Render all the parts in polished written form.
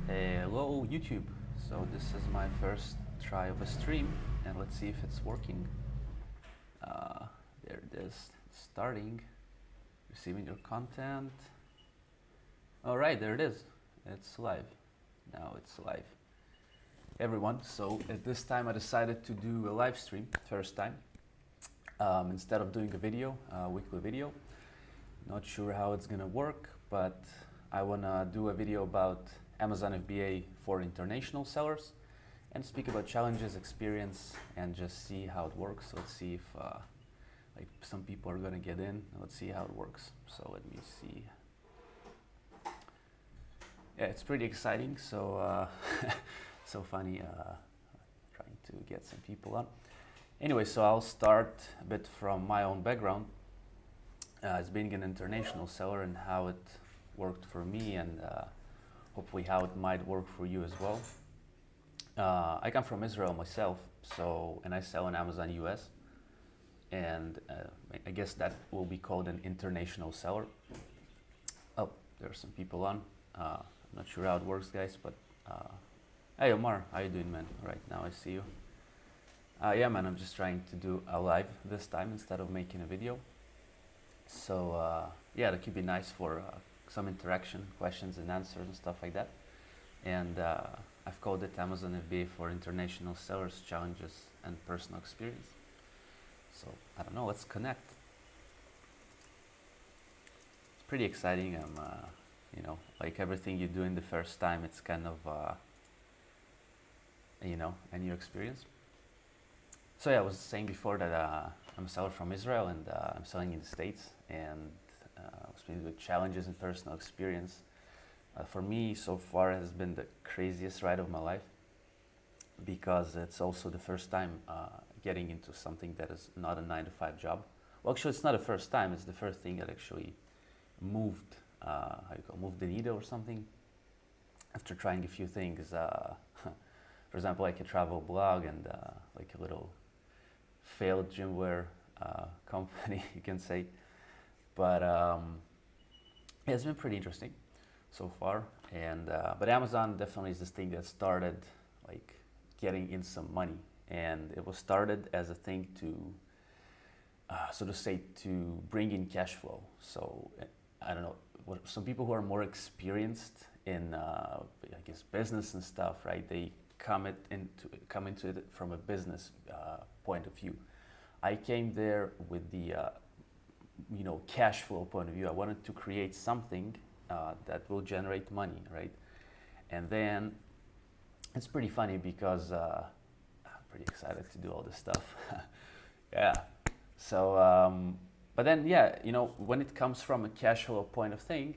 Hello YouTube. So this is my first try of a stream and let's see if it's working. There it is, starting, receiving your content. All right, there it is. It's live. Now it's live. Everyone, so at this time I decided to do a live stream, first time. Instead of doing a video, a weekly video. Not sure how it's gonna work, but I wanna do a video about Amazon FBA for international sellers and speak about challenges, experience, and just see how it works. Let's see if like some people are gonna get in. Let's see how it works. So let me see. Yeah, it's pretty exciting. So so funny trying to get some people on. Anyway, so I'll start a bit from my own background as being an international seller and how it worked for me and hopefully how it might work for you as well. I come from Israel myself, and I sell on Amazon US, and I guess that will be called an international seller. Oh, there are some people on. I'm not sure how it works, guys, but hey Omar, how you doing, man? Right now I see you. Yeah, man, I'm just trying to do a live this time instead of making a video. So yeah, that could be nice for some interaction, questions and answers and stuff like that. And I've called it Amazon FBA for International Sellers, Challenges and Personal Experience. So I don't know, let's connect. It's pretty exciting. You know, like everything you do in the first time, it's kind of, you know, a new experience. So yeah, I was saying before that I'm a seller from Israel and I'm selling in the States, and I was speaking with challenges and personal experience. For me, so far, it has been the craziest ride of my life because it's also the first time getting into something that is not a 9-to-5 job. Well, actually, it's not the first time. It's the first thing that actually moved, moved the needle or something. After trying a few things, for example, like a travel blog and like a little failed gymwear company, you can say. But yeah, it's been pretty interesting so far. And but Amazon definitely is this thing that started like getting in some money, and it was started as a thing to, so to say, to bring in cash flow. So I don't know, some people who are more experienced in, I guess, business and stuff, right? They come into it from a business point of view. I came there with the you know, cash flow point of view. I wanted to create something that will generate money, right? And then it's pretty funny because I'm pretty excited to do all this stuff. Yeah. So, but then, yeah, you know, when it comes from a cash flow point of thing,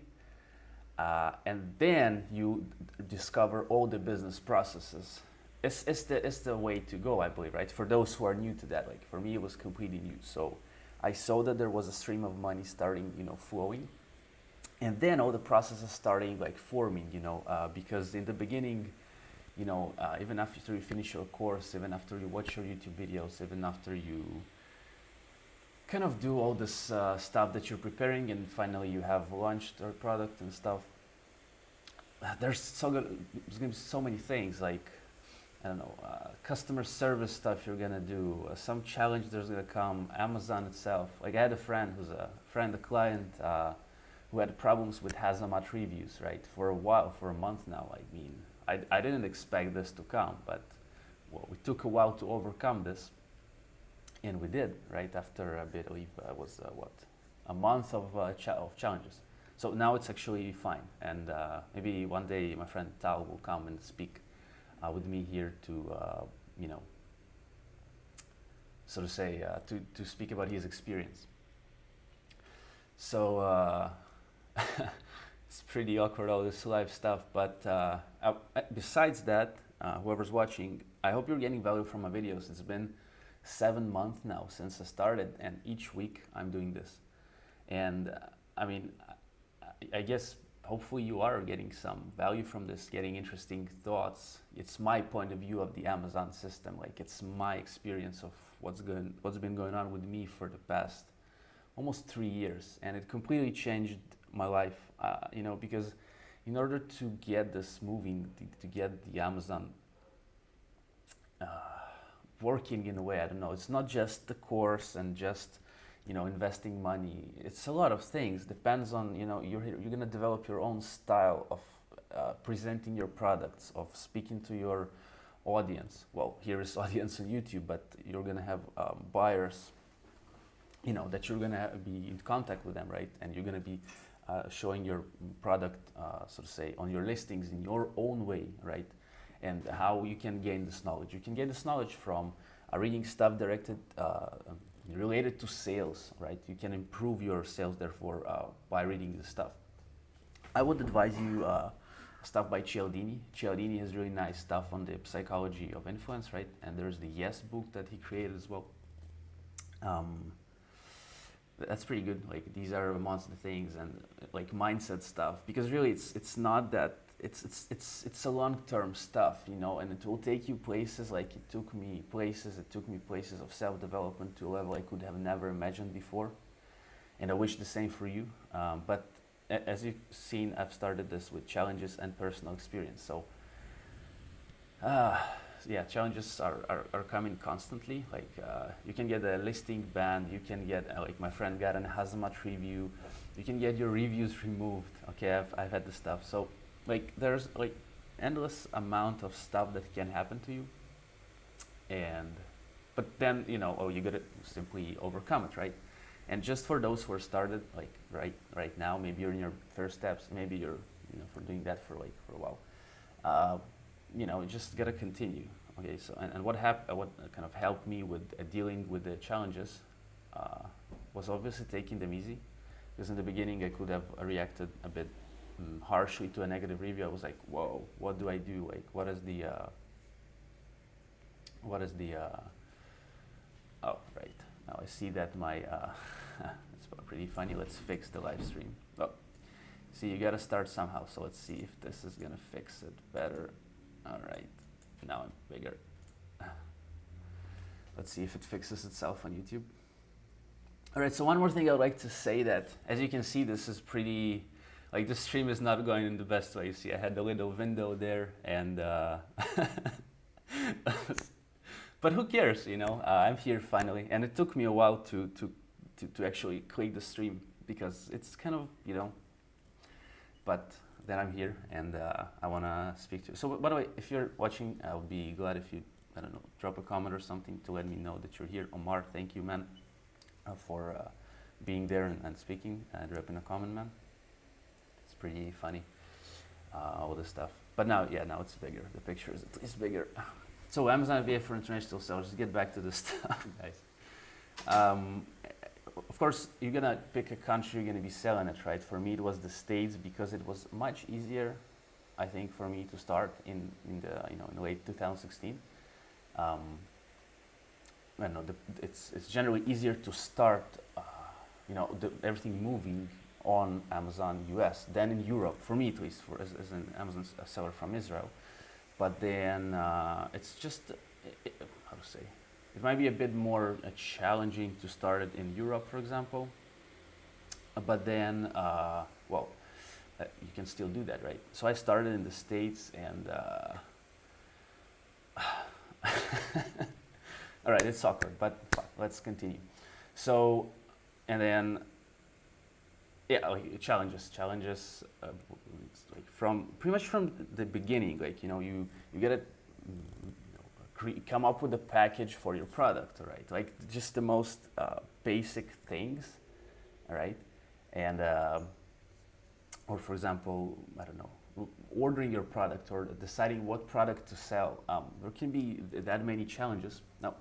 and then you discover all the business processes, it's the way to go, I believe, right? For those who are new to that, like for me, it was completely new. So I saw that there was a stream of money starting, you know, flowing, and then all the processes starting like forming, you know, because in the beginning, you know, even after you finish your course, even after you watch your YouTube videos, even after you kind of do all this stuff that you're preparing, and finally you have launched our product and stuff, there's gonna be so many things like, I don't know, customer service stuff you're gonna do, some challenge there's gonna come, Amazon itself. Like I had a friend a client who had problems with Hazamat reviews, right? For a while, for a month now. I mean, I didn't expect this to come, but well, we took a while to overcome this, and we did, right? After I believe it was what, a month of challenges. So now it's actually fine, and maybe one day my friend Tal will come and speak with me here to, you know, so to say, to speak about his experience. So it's pretty awkward, all this live stuff, but besides that, whoever's watching, I hope you're getting value from my videos. It's been 7 months now since I started, and each week I'm doing this. And I mean, I guess hopefully you are getting some value from this, getting interesting thoughts. It's my point of view of the Amazon system. Like it's my experience of what's been going on with me for the past almost 3 years, and it completely changed my life. You know, because in order to get this moving, to get the Amazon uh, working in a way, I don't know, it's not just the course and just, you know, investing money. It's a lot of things. Depends on, you know, you're gonna develop your own style of presenting your products, of speaking to your audience. Well, here is audience on YouTube, but you're gonna have buyers, you know, that you're gonna be in contact with them, right? And you're gonna be showing your product, so to say, on your listings in your own way, right? And how you can gain this knowledge. You can gain this knowledge from reading stuff directed, related to sales, right? You can improve your sales, therefore, by reading this stuff. I would advise you stuff by Cialdini. Cialdini has really nice stuff on the psychology of influence, right? And there's the Yes book that he created as well. That's pretty good. Like, these are amongst the things, and like mindset stuff, because really it's not that it's a long-term stuff, you know, and it will take you places. Like, it took me places of self-development to a level I could have never imagined before, and I wish the same for you. But as you've seen, I've started this with challenges and personal experience. So yeah, challenges are coming constantly. Like, you can get a listing banned, you can get, like my friend got an hazmat review, you can get your reviews removed. Okay, I've had this stuff. So like, there's like endless amount of stuff that can happen to you, and but then, you know, you gotta simply overcome it, right? And just for those who are started, like right now, maybe you're in your first steps, maybe you're, you know, for doing that for a while, you know, just gotta continue. Okay, so and what kind of helped me with dealing with the challenges was obviously taking them easy, because in the beginning I could have reacted a bit harshly to a negative review. I was like, whoa, what do I do? Like, what is the oh, right, now I see that my it's pretty funny. Let's fix the live stream. Oh, see, you gotta start somehow, so let's see if this is gonna fix it better. All right, now I'm bigger. Let's see if it fixes itself on YouTube. All right, so one more thing I would like to say, that as you can see, this is pretty, like, the stream is not going in the best way. You see, I had the little window there, and but who cares, you know? I'm here finally, and it took me a while to actually click the stream, because it's kind of, you know, but then I'm here, and I want to speak to you. So by the way, if you're watching, I'll be glad if you, I don't know, drop a comment or something to let me know that you're here. Omar, thank you, man, for being there and speaking, dropping a comment, man. It's pretty funny, all this stuff. But now, yeah, now it's bigger. The picture is bigger. So Amazon FBA for international sellers. Let's get back to this stuff, guys. Of course, you're gonna pick a country you're gonna be selling it, right? For me, it was the States, because it was much easier, I think, for me to start in late 2016. I don't know, it's generally easier to start, everything moving on Amazon US than in Europe, for me at least, as an Amazon seller from Israel. But then it's just, how to say, it might be a bit more challenging to start it in Europe, for example. But then, you can still do that, right? So I started in the States, and all right, it's awkward, but let's continue. So, and then, yeah, like challenges, like from pretty much from the beginning, like, you gotta come up with a package for your product, right? Like, just the most basic things, all right? And or for example, I don't know, ordering your product or deciding what product to sell. There can be that many challenges. Now,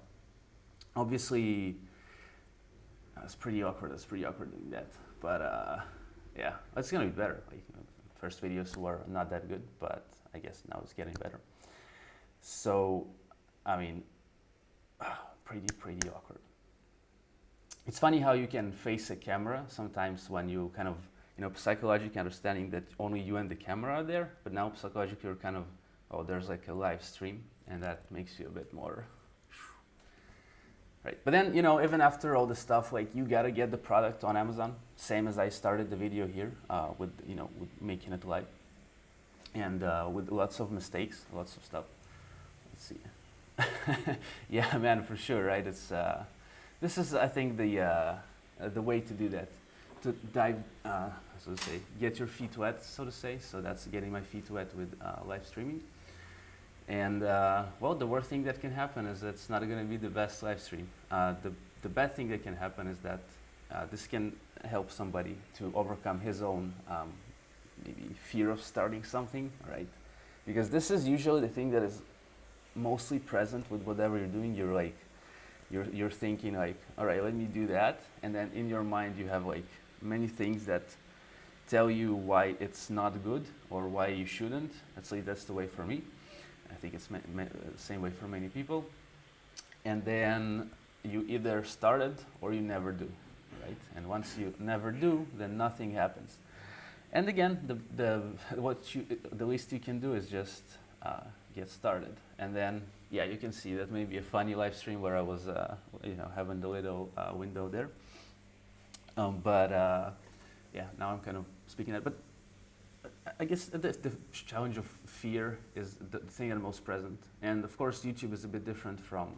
obviously, it's pretty awkward. Doing that. But yeah, it's gonna be better. Like, first videos were not that good, but I guess now it's getting better. So, I mean, pretty awkward. It's funny how you can face a camera sometimes when you kind of, psychologically understanding that only you and the camera are there, but now psychologically you're kind of, oh, there's like a live stream, and that makes you a bit more, right? But then, even after all the stuff, like, you gotta get the product on Amazon, same as I started the video here with making it live. and with lots of mistakes, lots of stuff. Let's see. Yeah, man, for sure, right? It's this is, I think, the way to do that, to dive, so to say, get your feet wet, so to say. So that's getting my feet wet with live streaming. And well, the worst thing that can happen is that it's not going to be the best live stream. The bad thing that can happen is that this can help somebody to overcome his own maybe fear of starting something, right? Because this is usually the thing that is mostly present with whatever you're doing. You're like, you're thinking like, all right, let me do that, and then in your mind you have like many things that tell you why it's not good or why you shouldn't. At least that's the way for me. I think it's the same way for many people. And then you either started or you never do, right? And once you never do, then nothing happens. And again, the least you can do is just get started. And then, yeah, you can see that maybe a funny live stream where I was, having the little window there. Yeah, now I'm kind of speaking that. But I guess the challenge of fear is the thing that most present. And of course, YouTube is a bit different from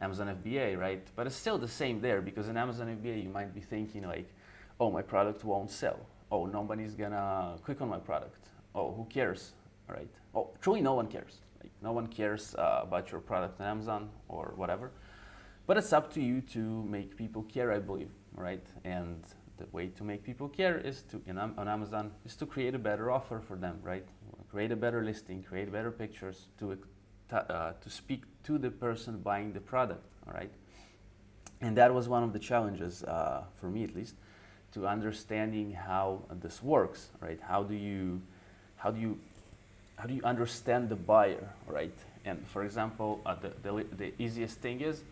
Amazon FBA, right? But it's still the same there, because in Amazon FBA, you might be thinking like, oh, my product won't sell. Oh, nobody's gonna click on my product. Oh, who cares, right? Oh, truly no one cares. Like, no one cares about your product on Amazon or whatever. But it's up to you to make people care, I believe, right? And the way to make people care is to, on Amazon, is to create a better offer for them, right? Create a better listing, create better pictures to speak to the person buying the product, all right? And that was one of the challenges, for me at least, to understanding how this works, right? How do you understand the buyer, right? And for example, the easiest thing is,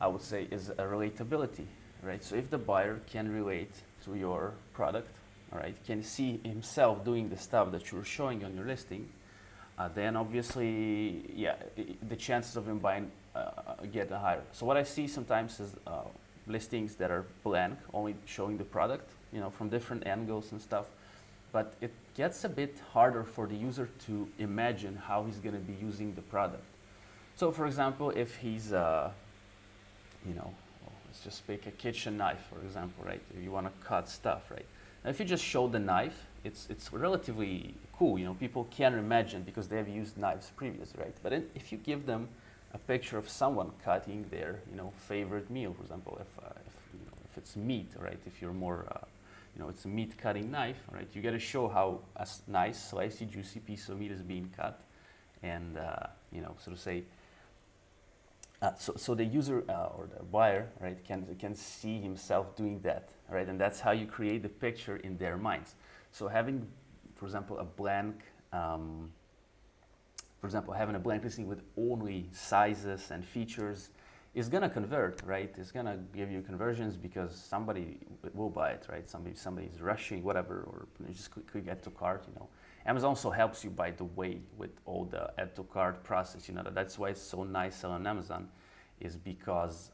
I would say, is a relatability, right? So if the buyer can relate to your product, all right, can see himself doing the stuff that you're showing on your listing, then obviously, yeah, the chances of him buying get higher. So what I see sometimes is listings that are blank, only showing the product, from different angles and stuff. But it gets a bit harder for the user to imagine how he's going to be using the product. So for example, if he's, let's just pick a kitchen knife, for example, right? If you want to cut stuff, right? Now, if you just show the knife, it's relatively cool. People can imagine because they have used knives previously, right? But if you give them a picture of someone cutting their, favorite meal, for example, if it's meat, right? If you're more, it's a meat cutting knife, right? You got to show how a nice, slicey, juicy piece of meat is being cut, and so to say. So the user or the buyer, right, can see himself doing that, right? And that's how you create the picture in their minds. So having, for example, having a blank listing with only sizes and features is gonna convert, right? It's gonna give you conversions because somebody will buy it, right? Somebody's rushing, whatever, or just click add to cart, Amazon also helps you, by the way, with all the add to cart process. That's why it's so nice on Amazon, is because,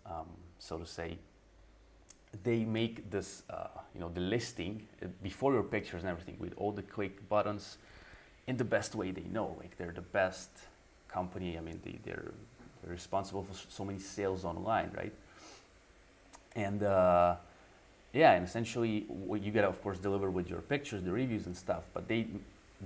so to say, they make this, the listing before your pictures and everything, with all the click buttons in the best way they know. Like, they're the best company. I mean, they're responsible for so many sales online, right? And and essentially, you gotta, of course, deliver with your pictures, the reviews and stuff, but they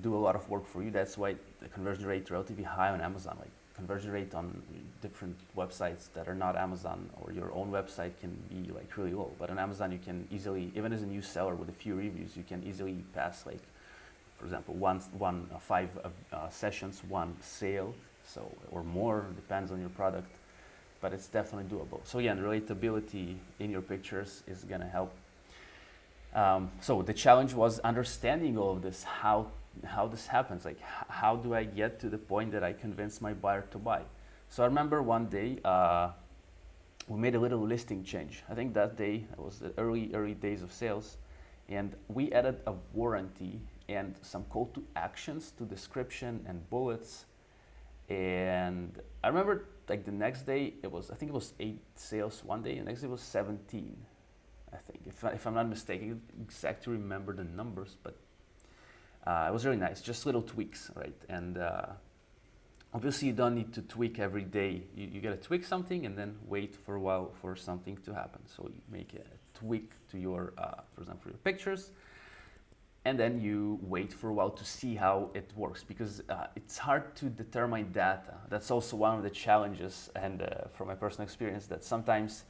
do a lot of work for you. That's why the conversion rate is relatively high on Amazon. Like, conversion rate on different websites that are not Amazon or your own website can be like really low. But on Amazon, you can easily, even as a new seller with a few reviews, you can easily pass, like, for example, five sessions, one sale, so, or more, depends on your product, but it's definitely doable. So yeah, and relatability in your pictures is gonna help. So the challenge was understanding all of this, how this happens, like how do I get to the point that I convince my buyer to buy? So I remember one day we made a little listing change. I think that day, it was the early days of sales, and we added a warranty and some call to actions to description and bullets. And I remember, like, the next day I think it was 8 sales one day, and the next day was 17, I think, if I'm not mistaken. I exactly remember the numbers, but It was really nice, just little tweaks, right? And obviously, you don't need to tweak every day. You gotta tweak something and then wait for a while for something to happen. So you make a tweak to your, for example, your pictures, and then you wait for a while to see how it works, because it's hard to determine data. That's also one of the challenges, and from my personal experience, that sometimes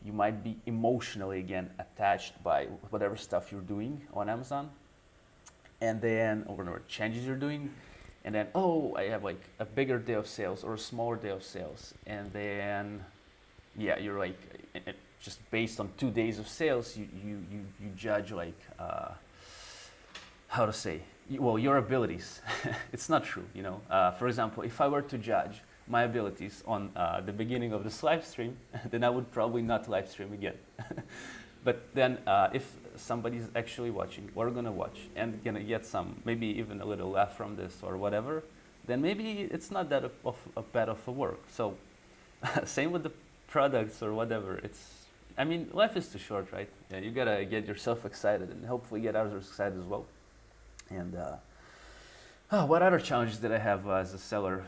you might be emotionally, again, attached by whatever stuff you're doing on Amazon, and then, or whatever changes you're doing, and then, oh, I have like a bigger day of sales or a smaller day of sales, and then, yeah, you're like, just based on 2 days of sales, you judge like, how to say, well, your abilities. It's not true, you know. For example, if I were to judge my abilities on the beginning of this live stream, then I would probably not live stream again. But then if somebody's actually watching or gonna watch and gonna get some, maybe even a little laugh from this or whatever, then maybe it's not that of a bad of a work. So same with the products or whatever. I mean, life is too short, right? Yeah, you gotta get yourself excited and hopefully get others excited as well. And what other challenges did I have as a seller?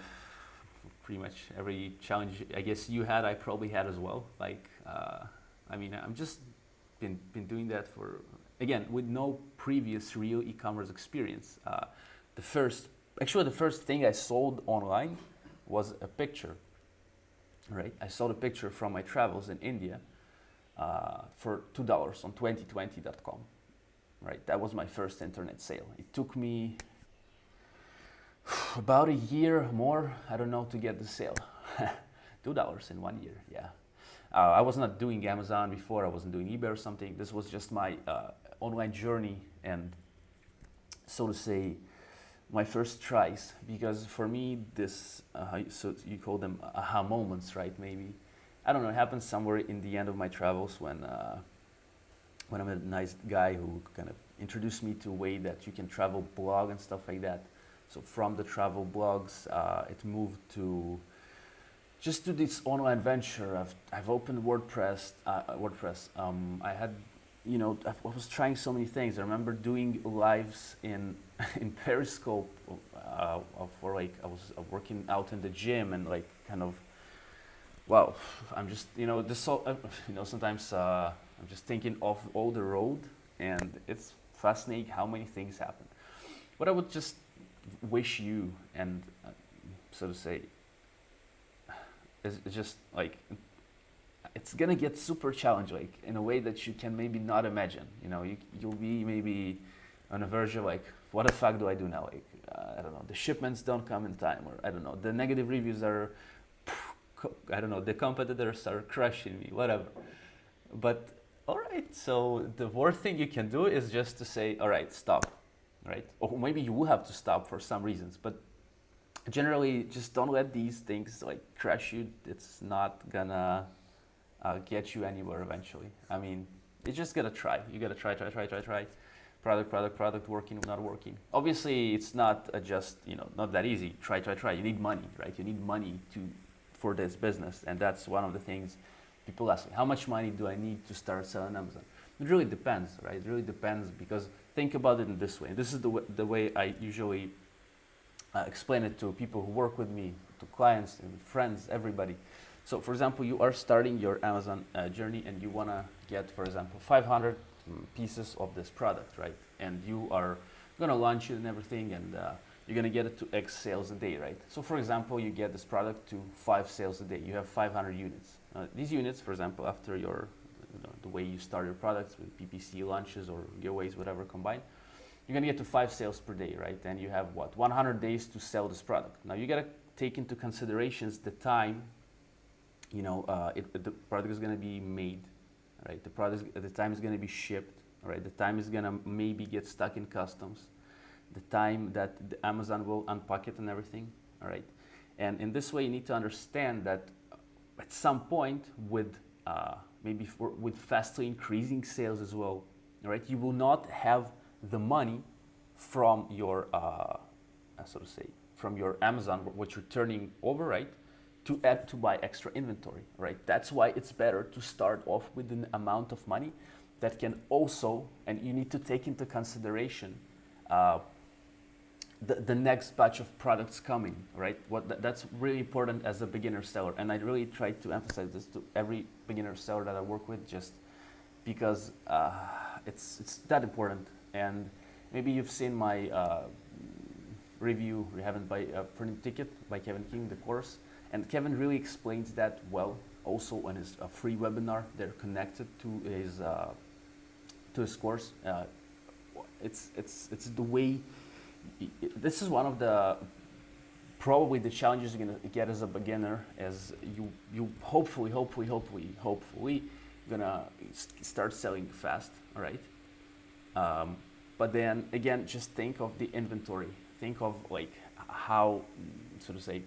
Pretty much every challenge I guess you had, I probably had as well. Like, I mean, I'm just been doing that for, again, with no previous real e-commerce experience. The first thing I sold online was a picture, right? I sold a picture from my travels in India for $2 on 2020.com. Right, that was my first internet sale. It took me about a year more, I don't know, to get the sale. $2 in 1 year, yeah. I was not doing Amazon before, I wasn't doing eBay or something. This was just my online journey and, so to say, my first tries. Because for me, this, so you call them aha moments, right, maybe. I don't know, it happened somewhere in the end of my travels when I met a nice guy who kind of introduced me to a way that you can travel blog and stuff like that. So from the travel blogs, it moved to just to this online venture. I've opened WordPress. I had, you know, I was trying so many things. I remember doing lives in Periscope for like I was working out in the gym and like kind of, wow, I'm just, you know, this you know, sometimes I'm just thinking of all the road, and it's fascinating how many things happen. What I would just wish you, and so to say, is just like, it's gonna get super challenging, like in a way that you can maybe not imagine. You know, you'll be maybe on a version like, what the fuck do I do now? Like, I don't know, the shipments don't come in time, or I don't know, the negative reviews are, I don't know, the competitors are crushing me, whatever. But all right, so the worst thing you can do is just to say, all right, stop, right? Or maybe you will have to stop for some reasons, but generally just don't let these things like crush you. It's not gonna get you anywhere eventually. I mean, you just gotta try. You gotta try. Product, working, not working. Obviously, it's not just, you know, not that easy. Try. You need money, right? You need money for this business, and that's one of the things people ask me, how much money do I need to start selling Amazon? It really depends, right? It really depends, because think about it in this way. This is the way I usually explain it to people who work with me, to clients, and friends, everybody. So for example, you are starting your Amazon journey and you want to get, for example, 500 pieces of this product, right? And you are going to launch it and everything, and you're going to get it to X sales a day, right? So for example, you get this product to 5 sales a day. You have 500 units. These units, for example, after your, the way you start your products with PPC launches or giveaways, whatever combined, you're gonna get to 5 sales per day, right? And you have what, 100 days to sell this product. Now you gotta take into considerations the time, you know, the product is gonna be made, right? The time is gonna be shipped, right? The time is gonna maybe get stuck in customs, the time that the Amazon will unpack it and everything, all right? And in this way, you need to understand that at some point, with with fastly increasing sales as well, right? You will not have the money from your, so to say, from your Amazon, what you're turning over, right? To buy extra inventory, right? That's why it's better to start off with an amount of money that can also, and you need to take into consideration the next batch of products coming, right? That's really important as a beginner seller, and I really try to emphasize this to every beginner seller that I work with, just because it's that important. And maybe you've seen my review we haven't by printing ticket by Kevin King, the course, and Kevin really explains that well. Also on his free webinar, they're connected to his course. It's the way. This is one of the probably the challenges you're gonna get as a beginner, as you hopefully gonna start selling fast, all right? But then again, just think of the inventory. Think of like how, so to say,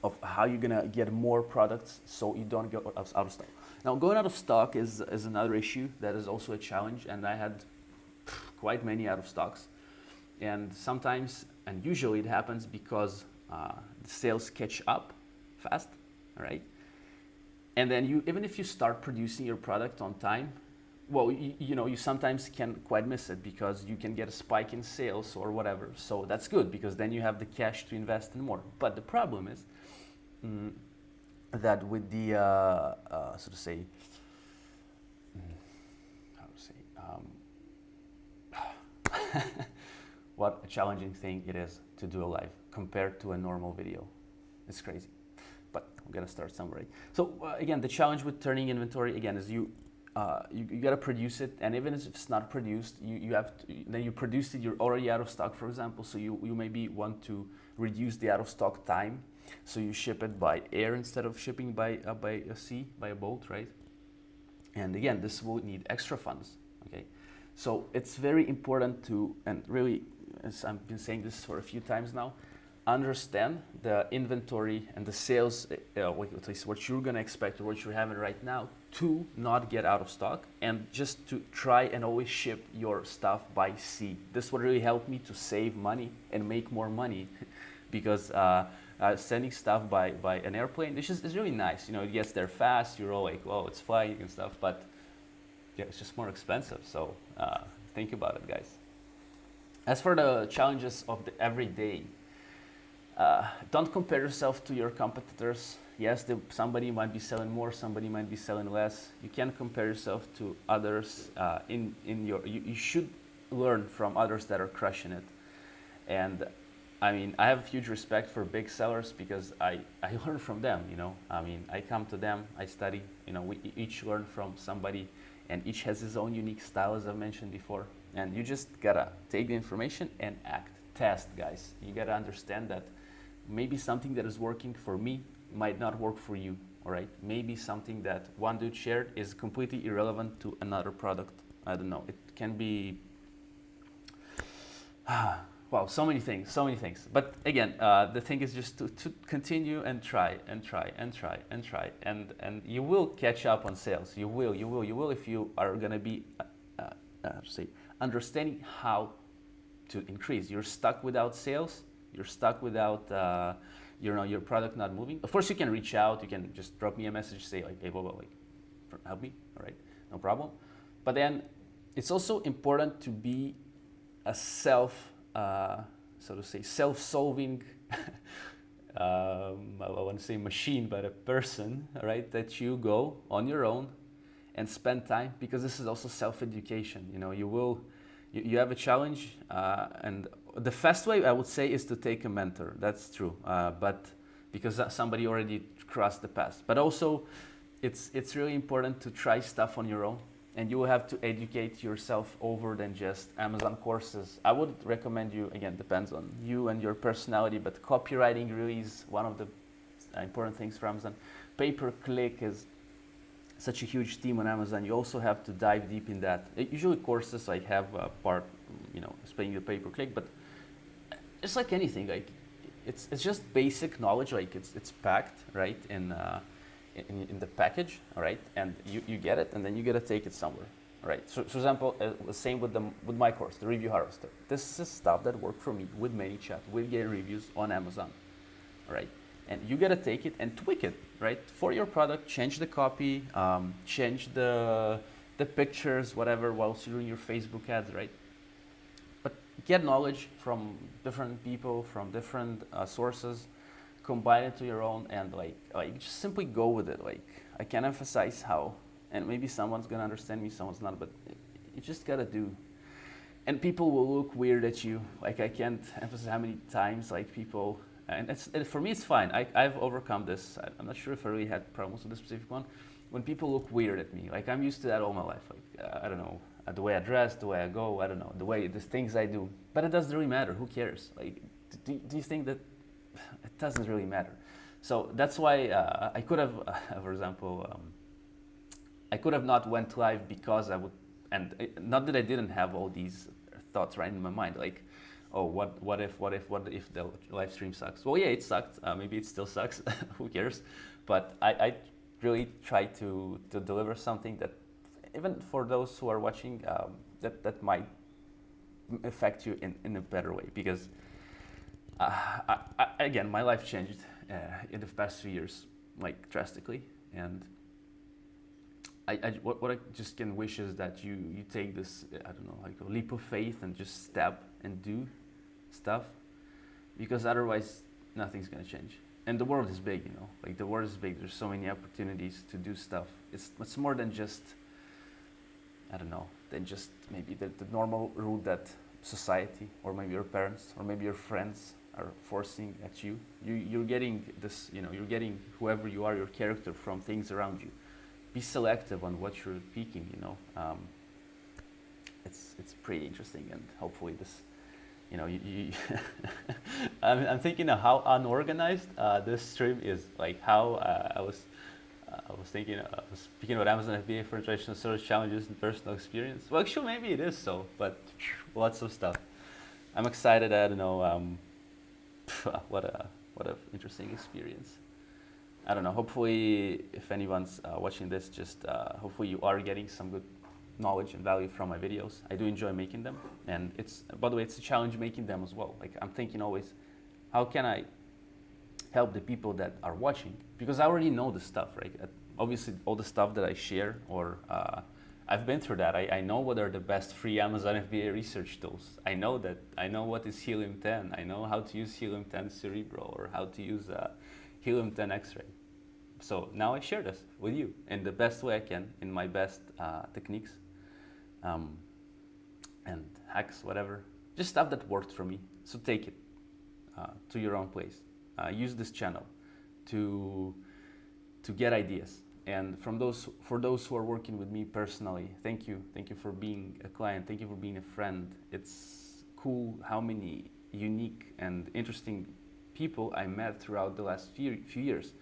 of how you're gonna get more products so you don't go out of stock. Now, going out of stock is another issue that is also a challenge, and I had quite many out of stocks. And sometimes, and usually it happens because the sales catch up fast, all right? And then even if you start producing your product on time, well, you sometimes can quite miss it because you can get a spike in sales or whatever. So that's good because then you have the cash to invest in more. But the problem is that with the, so to say, how to say, what a challenging thing it is to do a live compared to a normal video. It's crazy, but I'm gonna start somewhere. Right? So again, the challenge with turning inventory again is you gotta produce it, and even if it's not produced, you have to, then you produced it, you're already out of stock, for example. So you maybe want to reduce the out of stock time, so you ship it by air instead of shipping by a sea, by a boat, right? And again, this will need extra funds. Okay, so it's very important to, and really, as I've been saying this for a few times now, understand the inventory and the sales, at least what you're gonna expect or what you're having right now, to not get out of stock, and just to try and always ship your stuff by sea. This would really help me to save money and make more money because sending stuff by an airplane, this is really nice. It gets there fast, you're all like, oh, it's flying and stuff, but yeah, it's just more expensive. So think about it, guys. As for the challenges of the everyday, don't compare yourself to your competitors. Yes, somebody might be selling more, somebody might be selling less. You can't compare yourself to others. You should learn from others that are crushing it. And I mean, I have huge respect for big sellers because I learn from them. I mean, I come to them, I study. We each learn from somebody, and each has his own unique style, as I mentioned before. And you just gotta take the information and act. Test, guys. You gotta understand that maybe something that is working for me might not work for you, all right? Maybe something that one dude shared is completely irrelevant to another product. I don't know. It can be, wow, so many things. But again, the thing is just to continue and try, and you will catch up on sales. You will if you are gonna be, understanding how to increase. You're stuck without sales. You're stuck without your product not moving. Of course, you can reach out. You can just drop me a message, say like, hey, Bobo, like, help me. All right, no problem. But then it's also important to be a so to say, self-solving. I want to say machine, but a person, all right, that you go on your own and spend time, because this is also self-education. You have a challenge, and the fast way I would say is to take a mentor. That's true, but because somebody already crossed the path. But also, it's really important to try stuff on your own, and you will have to educate yourself over than just Amazon courses. I would recommend you, again, depends on you and your personality, but copywriting really is one of the important things for Amazon. Pay-per-click is such a huge theme on Amazon. You also have to dive deep in that. Usually courses like have a part, explaining the pay-per-click, but it's like anything, like it's just basic knowledge, like it's packed right in the package, all right, and you get it, and then you gotta take it somewhere, all right. So for example, the same with my course, the Review Harvester. This is stuff that worked for me with ManyChat, with getting reviews on Amazon, all right. And you gotta take it and tweak it, right, for your product. Change the copy, change the pictures, whatever, whilst you're doing your Facebook ads, right? But get knowledge from different people, from different sources, combine it to your own, and like just simply go with it. Like I can't emphasize how, and maybe someone's gonna understand me, someone's not, but you just gotta do. And people will look weird at you. Like I can't emphasize how many times like people, and for me it's fine. I've overcome this. I'm not sure if I really had problems with this specific one. When people look weird at me, like I'm used to that all my life. Like I don't know, the way I dress, the way I go, I don't know, the things I do. But it doesn't really matter. Who cares? Like, do you think that it doesn't really matter? So that's why I could have, for example, I could have not went live because I would, and not that I didn't have all these thoughts right in my mind, like, oh, what if the live stream sucks? Well, yeah, it sucked. Maybe it still sucks. Who cares? But I really try to deliver something that, even for those who are watching, that might affect you in a better way. Because again, my life changed in the past few years, like drastically, and what I just can wish is that you take this, I don't know, like a leap of faith and just step and do stuff, because otherwise nothing's gonna change. And the world is big, you know, like the world is big. There's so many opportunities to do stuff. It's more than just, I don't know, than just maybe the normal route that society or maybe your parents or maybe your friends are forcing at you. You're getting this, you know, you're getting whoever you are, your character, from things around you. Be selective on what you're picking, you know. It's pretty interesting, and hopefully this, you know, I'm thinking of how unorganized this stream is. Like how I was thinking, I was speaking about Amazon FBA for international search challenges and personal experience. Well, actually, maybe it is so, but lots of stuff. I'm excited. I don't know. What a interesting experience. I don't know. Hopefully, if anyone's watching this, just hopefully you are getting some good knowledge and value from my videos. I do enjoy making them, and it's, by the way, it's a challenge making them as well. Like I'm thinking always, how can I help the people that are watching? Because I already know the stuff, right? Obviously, all the stuff that I share, or I've been through that. I know what are the best free Amazon FBA research tools. I know that. I know what is Helium 10. I know how to use Helium 10 Cerebral, or how to use Helium 10 X-ray. So now I share this with you in the best way I can, in my best techniques and hacks, whatever. Just stuff that worked for me. So take it to your own place. Use this channel to get ideas. And for those who are working with me personally, thank you. Thank you for being a client. Thank you for being a friend. It's cool how many unique and interesting people I met throughout the last few years.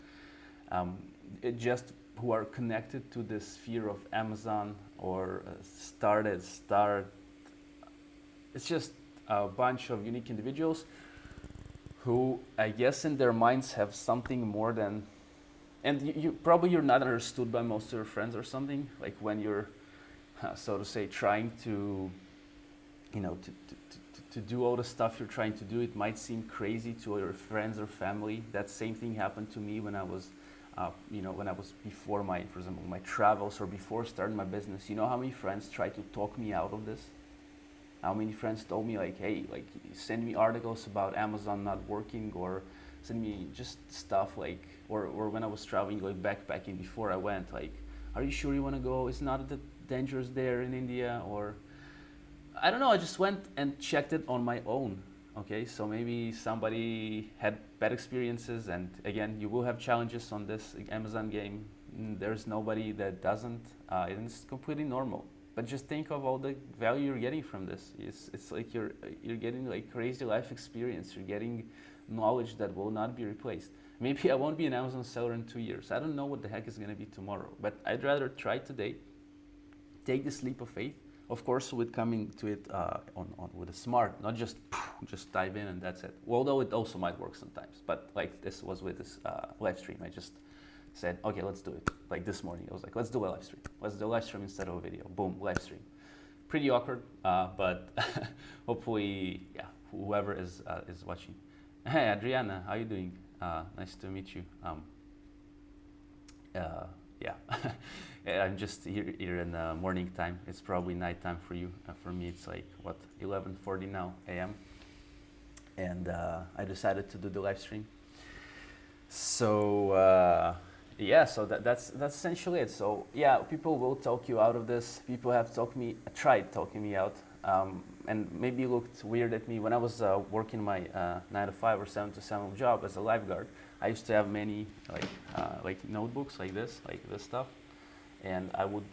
Just who are connected to the sphere of Amazon, or it's just a bunch of unique individuals who, I guess, in their minds have something more than, and you probably you're not understood by most of your friends or something, like when you're so to say trying to, you know, to do all the stuff you're trying to do. It might seem crazy to your friends or family. That same thing happened to me when I was when I was before for example, my travels, or before starting my business. You know how many friends tried to talk me out of this? How many friends told me, like, hey, like, send me articles about Amazon not working, or send me just stuff like, or when I was traveling, like backpacking before I went, like, are you sure you want to go? It's not that dangerous there in India, or I don't know. I just went and checked it on my own. Okay, so maybe somebody had bad experiences, and again, you will have challenges on this Amazon game. There's nobody that doesn't, and it's completely normal. But just think of all the value you're getting from this. It's like you're getting like crazy life experience. You're getting knowledge that will not be replaced. Maybe I won't be an Amazon seller in 2 years. I don't know what the heck is going to be tomorrow. But I'd rather try today, take this leap of faith. Of course, with coming to it with a smart, not just dive in and that's it. Well, although it also might work sometimes. But like this was with this live stream, I just said, okay, let's do it. Like this morning, I was like, let's do a live stream. Let's do a live stream instead of a video. Boom, live stream. Pretty awkward, but hopefully, yeah, whoever is watching. Hey, Adriana, how you doing? Nice to meet you. yeah. Yeah, I'm just here in the morning time. It's probably nighttime for you. For me, it's like what 11:40 now a.m. And I decided to do the live stream. So yeah, so that's essentially it. So yeah, people will talk you out of this. People have tried talking me out, and maybe looked weird at me when I was working my 9 to 5 or 7 to 7 job as a lifeguard. I used to have many like notebooks like this stuff, and I would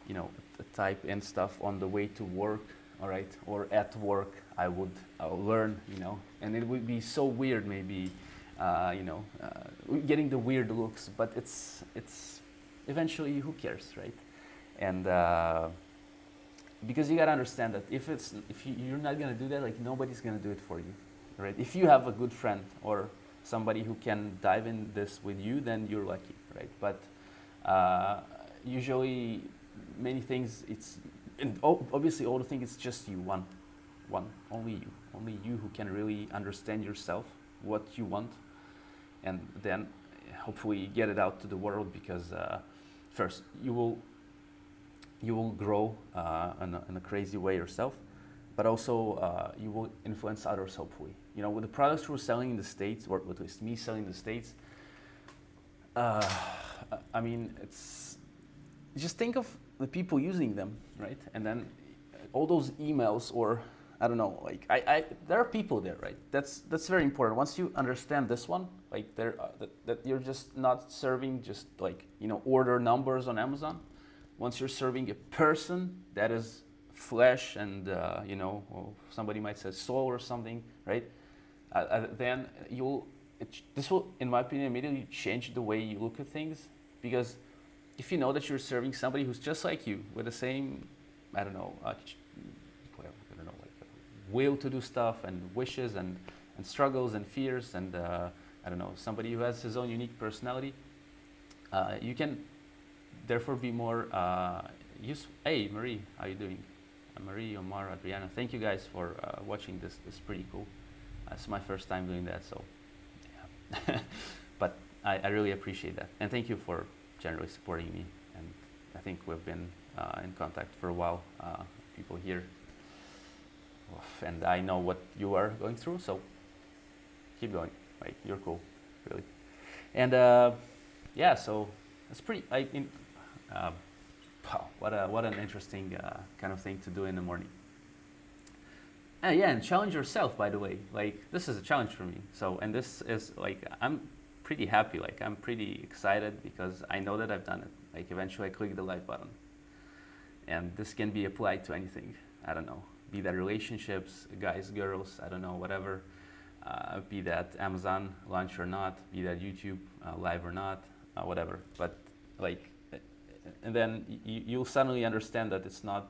you know type in stuff on the way to work, all right, or at work. I would learn, and it would be so weird maybe. Getting the weird looks, but it's eventually who cares, right? And because you gotta understand that if you're not gonna do that, like nobody's gonna do it for you, right? If you have a good friend or somebody who can dive in this with you, then you're lucky, right? But usually many things obviously all the things it's just you, one, only you who can really understand yourself, what you want, and then hopefully get it out to the world, because first you will grow in a crazy way yourself, but also you will influence others, hopefully. With the products we're selling in the States, or at least me selling in the States, I mean, it's just think of the people using them, right? And then all those emails, or I don't know, like there are people there, right? That's very important. Once you understand this one, like that you're just not serving just like order numbers on Amazon. Once you're serving a person that is flesh and or somebody might say soul or something, right? Then this will, in my opinion, immediately change the way you look at things, because if you know that you're serving somebody who's just like you with the same, I don't know, will to do stuff and wishes and struggles and fears and I don't know, somebody who has his own unique personality, you can therefore be more useful. Hey Marie, how you doing? Marie, Omar, Adriana, thank you guys for watching this. It's pretty cool. It's my first time doing that, so yeah. But I really appreciate that, and thank you for generally supporting me. And I think we've been in contact for a while, people here. And I know what you are going through, so keep going. Like, you're cool, really. And yeah, so it's pretty. Wow, what an interesting kind of thing to do in the morning. And yeah, and challenge yourself. By the way, like this is a challenge for me. So, and this is like I'm pretty happy. Like I'm pretty excited because I know that I've done it. Like eventually, I click the like button, and this can be applied to anything. I don't know. Be that relationships, guys, girls, I don't know, whatever. Be that Amazon launch or not, be that YouTube live or not, whatever. But like, and then you'll suddenly understand that it's not,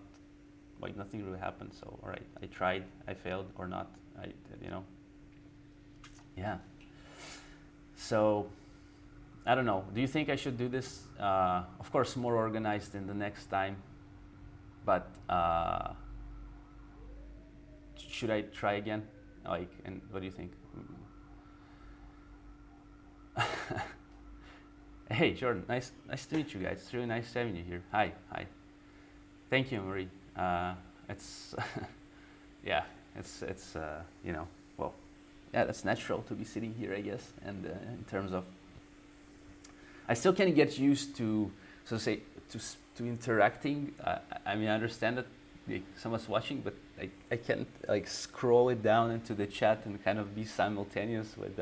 like nothing really happened. So, all right, I tried, I failed or not, yeah. So, I don't know. Do you think I should do this? Of course, more organized in the next time, but should I try again? Like, and what do you think? Hey, Jordan, nice to meet you guys. It's really nice having you here. Hi. Thank you, Marie. It's, yeah, it's well, yeah, that's natural to be sitting here, I guess. And in terms of, I still can't get used to, so to say, to interacting. I mean, I understand that someone's watching, but I can't like scroll it down into the chat and kind of be simultaneous with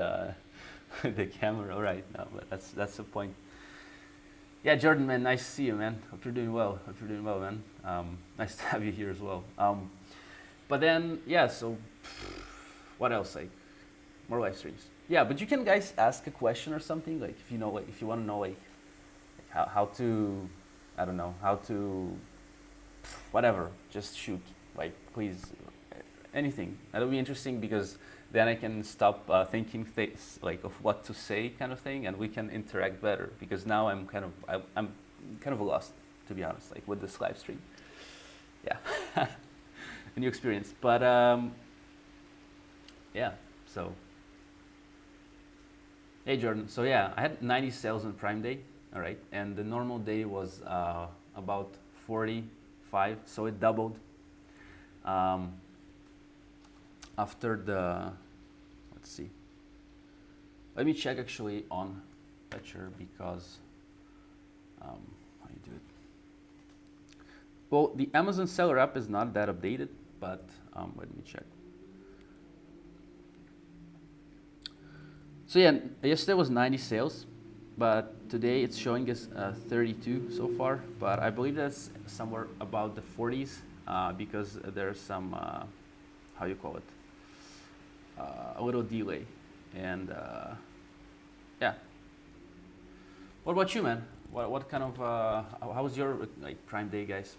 with the camera. All right, no, but that's the point. Yeah, Jordan, man, nice to see you, man. Hope you're doing well. Man. Nice to have you here as well. But then, yeah. So, what else? Like more live streams. Yeah, but you can guys ask a question or something. Like if you want to know like how to, I don't know, how to. Whatever, just shoot. Like, please, anything. That'll be interesting because then I can stop thinking things like of what to say, kind of thing, and we can interact better. Because now I'm kind of lost, to be honest, like with this live stream. Yeah, a new experience. But yeah. So, hey Jordan. So yeah, I had 90 sales on Prime Day. all right, and the normal day was about 45, so it doubled. Um, After the, let's see, let me check actually on Fetcher because how you do it. Well, the Amazon Seller app is not that updated, but let me check. So yeah, yesterday was 90 sales, but today it's showing us 32 so far. But I believe that's somewhere about the 40s because there's some, how you call it, a little delay. And yeah. What about you, man? What kind of, how was your like Prime Day, guys?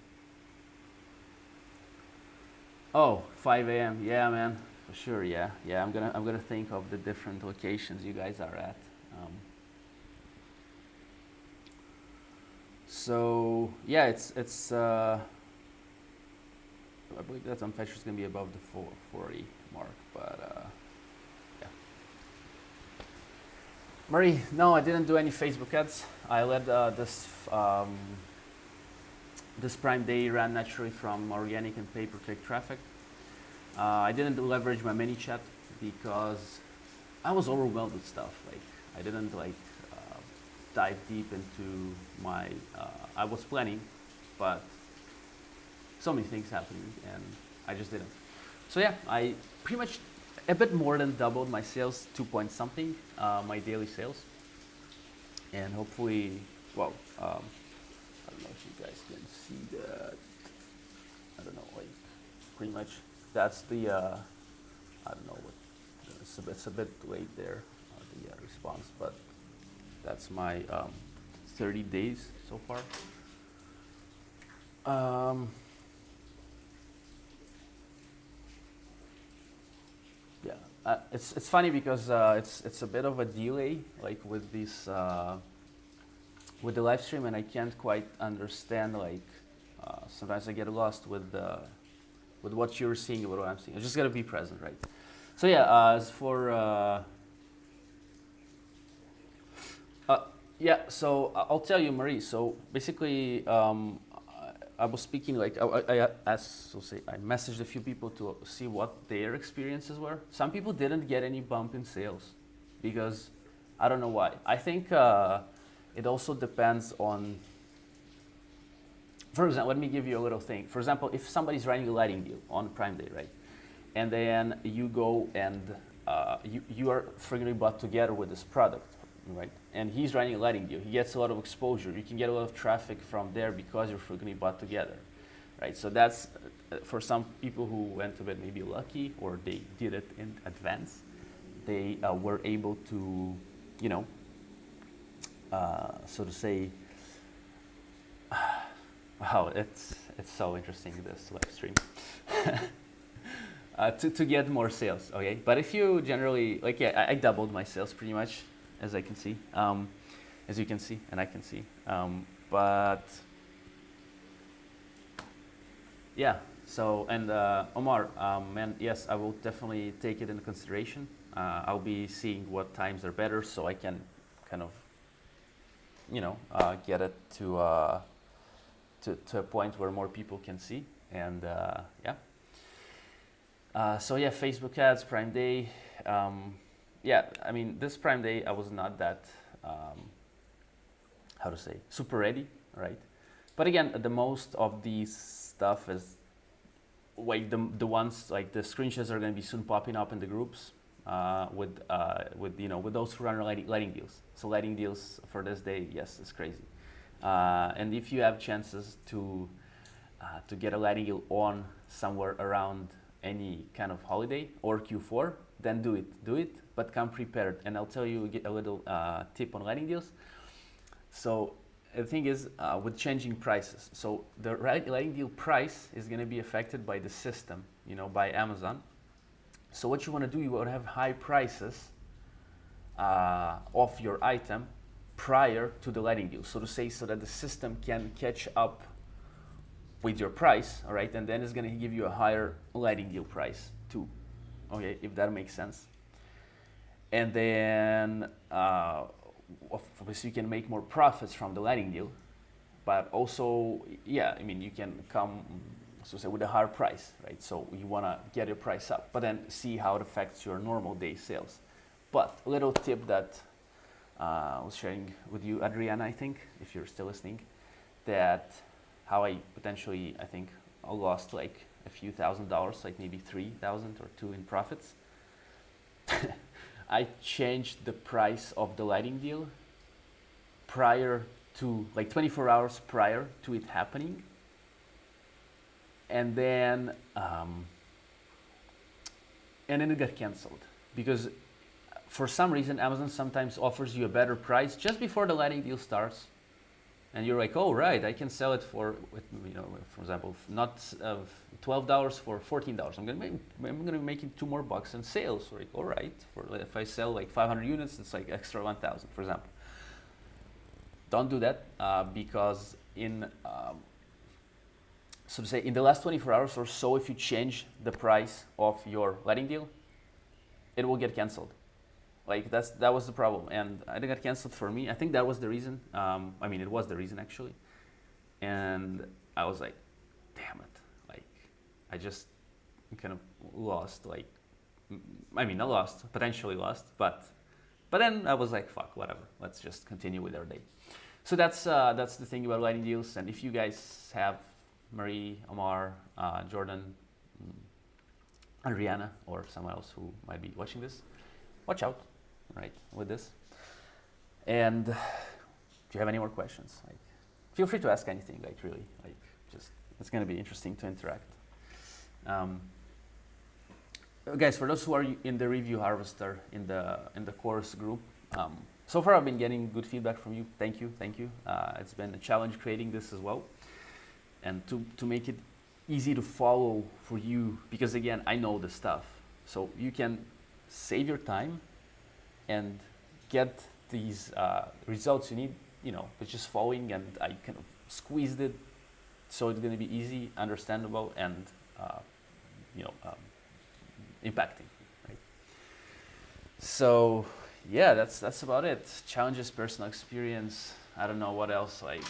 Oh, 5 a.m. Yeah, man, for sure. Yeah, yeah. I'm gonna think of the different locations you guys are at. So yeah, it's. I believe that on Fetcher is gonna be above the 40 mark, but yeah. Marie, no, I didn't do any Facebook ads. I let this Prime Day ran naturally from organic and pay-per-click traffic. I didn't leverage my mini chat because I was overwhelmed with stuff. Like I didn't like dive deep into my. I was planning, but so many things happening, and I just didn't. So yeah, I pretty much a bit more than doubled my sales, 2 point something, my daily sales, and hopefully, well, I don't know if you guys can see that. I don't know, like pretty much that's the. I don't know what. It's a bit late there, the response, but that's my 30 days so far. Yeah, it's funny because it's a bit of a delay, like with this with the live stream, and I can't quite understand. Like sometimes I get lost with what you're seeing and what I'm seeing. I just gotta be present, right? So yeah, as for yeah, so I'll tell you, Marie. So basically, I was speaking like I asked, so say I messaged a few people to see what their experiences were. Some people didn't get any bump in sales because I don't know why. I think it also depends on. For example, let me give you a little thing. For example, if somebody's running a lighting deal on Prime Day, right, and then you go and you are frequently bought together with this product, right? And he's running a lighting deal. He gets a lot of exposure. You can get a lot of traffic from there because you're frequently bought together, right? So that's for some people who went a bit maybe lucky or they did it in advance. They were able to, you know, so to say. Wow, it's so interesting this live stream. To get more sales, okay? But if you generally, like, yeah, I doubled my sales pretty much, as I can see, as you can see, and I can see. But yeah, so, and Omar, man, yes, I will definitely take it into consideration. I'll be seeing what times are better so I can kind of, you know, get it to a point where more people can see, and yeah. So yeah, Facebook ads, Prime Day. Yeah, I mean, this Prime Day I was not that, how to say, super ready, right? But again, the most of these stuff is, like the ones, like the screenshots are going to be soon popping up in the groups with you know, with those who run lighting deals. So lighting deals for this day, yes, it's crazy. And if you have chances to get a lighting deal on somewhere around any kind of holiday or Q4, then do it, but come prepared. And I'll tell you a little tip on lighting deals. So the thing is, with changing prices, so the lighting deal price is going to be affected by the system, you know, by Amazon. So what you want to do, you want to have high prices of your item prior to the lighting deal, so to say, so that the system can catch up with your price, all right, and then it's going to give you a higher lighting deal price too, okay, if that makes sense. And then obviously you can make more profits from the lighting deal, but also, yeah, I mean, you can come, so say, with a higher price, right? So you want to get your price up, but then see how it affects your normal day sales. But a little tip that I was sharing with you, Adriana, I think, if you're still listening, that how I potentially, I think, I lost like a few $1,000s, like maybe 3,000 or two in profits. I changed the price of the lighting deal prior to, like 24 hours prior to it happening. And then it got canceled because for some reason Amazon sometimes offers you a better price just before the lighting deal starts. And you're like, oh, right, I can sell it for, you know, for example, not $12 for $14. I'm gonna be making $2 more in sales. Like, all right, if I sell like 500 units, it's like extra 1,000, for example. Don't do that because so to say, in the last 24 hours or so, if you change the price of your lighting deal, it will get canceled. Like that was the problem, and I think it got canceled for me. I think that was the reason. I mean, it was the reason actually, and I was like, "Damn it!" Like, I just kind of lost. Like, I mean, not lost, potentially lost, but then I was like, "Fuck, whatever. Let's just continue with our day." So that's the thing about lighting deals. And if you guys have Marie, Omar, Jordan, Adriana, or someone else who might be watching this, watch out. Right, with this. And do you have any more questions? Like, feel free to ask anything. Like, really, like, just it's going to be interesting to interact. Guys, for those who are in the Review Harvester in the course group, so far I've been getting good feedback from you. Thank you. It's been a challenge creating this as well, and to make it easy to follow for you, because again, I know the stuff, so you can save your time and get these results you need, you know, with just following, and I kind of squeezed it so it's going to be easy, understandable, and impacting, right? So yeah, that's about it. Challenges, personal experience. I don't know what else. Like,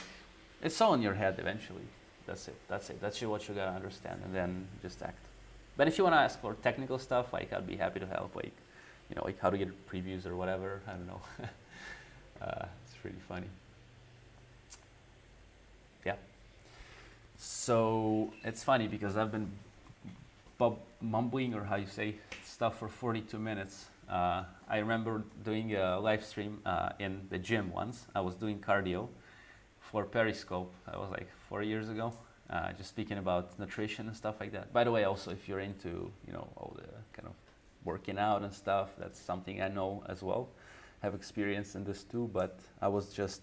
it's all in your head eventually. That's it. That's what you gotta understand, and then just act. But if you want to ask for technical stuff, like, I'd be happy to help. Like, you know, like how to get previews or whatever. I don't know. It's really funny. Yeah. So it's funny because I've been mumbling, or how you say, stuff for 42 minutes. I remember doing a live stream in the gym once. I was doing cardio for Periscope. That was like 4 years ago. Just speaking about nutrition and stuff like that. By the way, also, if you're into, you know, all the kind of working out and stuff, that's something I know as well. Have experience in this too, but I was just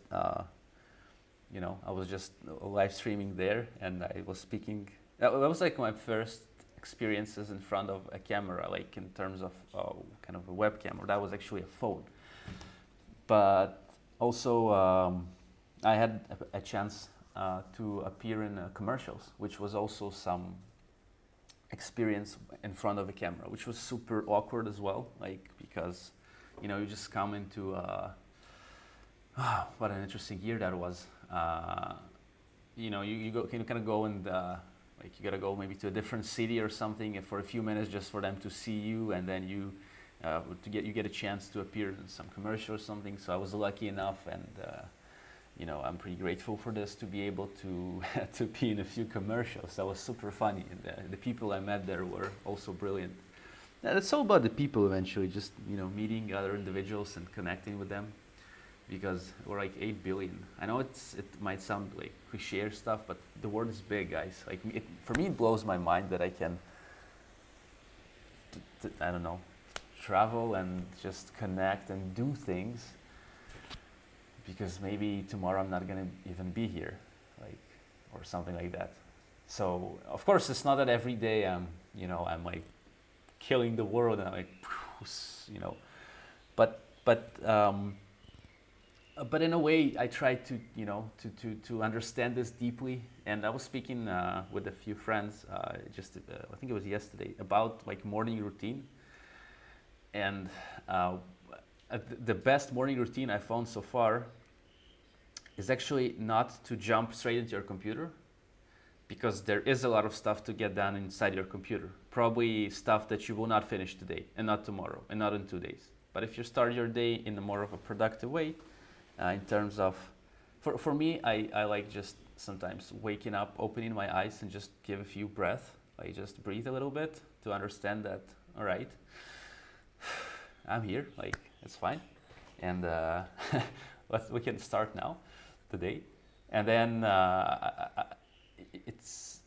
live streaming there, and I was speaking. That was like my first experiences in front of a camera, like in terms of kind of a webcam, or that was actually a phone. But also I had a chance to appear in commercials, which was also some experience in front of a camera, which was super awkward as well, like, because, you know, you just come into what an interesting year that was. You know, you kind of go and like, you gotta go maybe to a different city or something for a few minutes just for them to see you, and then you get a chance to appear in some commercial or something. So I was lucky enough, and you know, I'm pretty grateful for this, to be able to to be in a few commercials. That was super funny, and the people I met there were also brilliant. Yeah, it's all about the people eventually, just, you know, meeting other individuals and connecting with them, because we're like 8 billion. I know it might sound like cliche stuff, but the world is big, guys. Like, for me, it blows my mind that I can, I don't know, travel and just connect and do things, because maybe tomorrow I'm not gonna even be here, like, or something like that. So of course, it's not that every day I'm like killing the world and I'm like, you know, but in a way, I try to, you know, to understand this deeply. And I was speaking with a few friends I think it was yesterday, about like morning routine. And the best morning routine I found so far is actually not to jump straight into your computer, because there is a lot of stuff to get done inside your computer. Probably stuff that you will not finish today and not tomorrow and not in 2 days. But if you start your day in a more of a productive way, in terms of, for me, I like just sometimes waking up, opening my eyes and just give a few breaths. I just breathe a little bit to understand that, all right, I'm here, like, it's fine. And we can start now, the day. And then it's,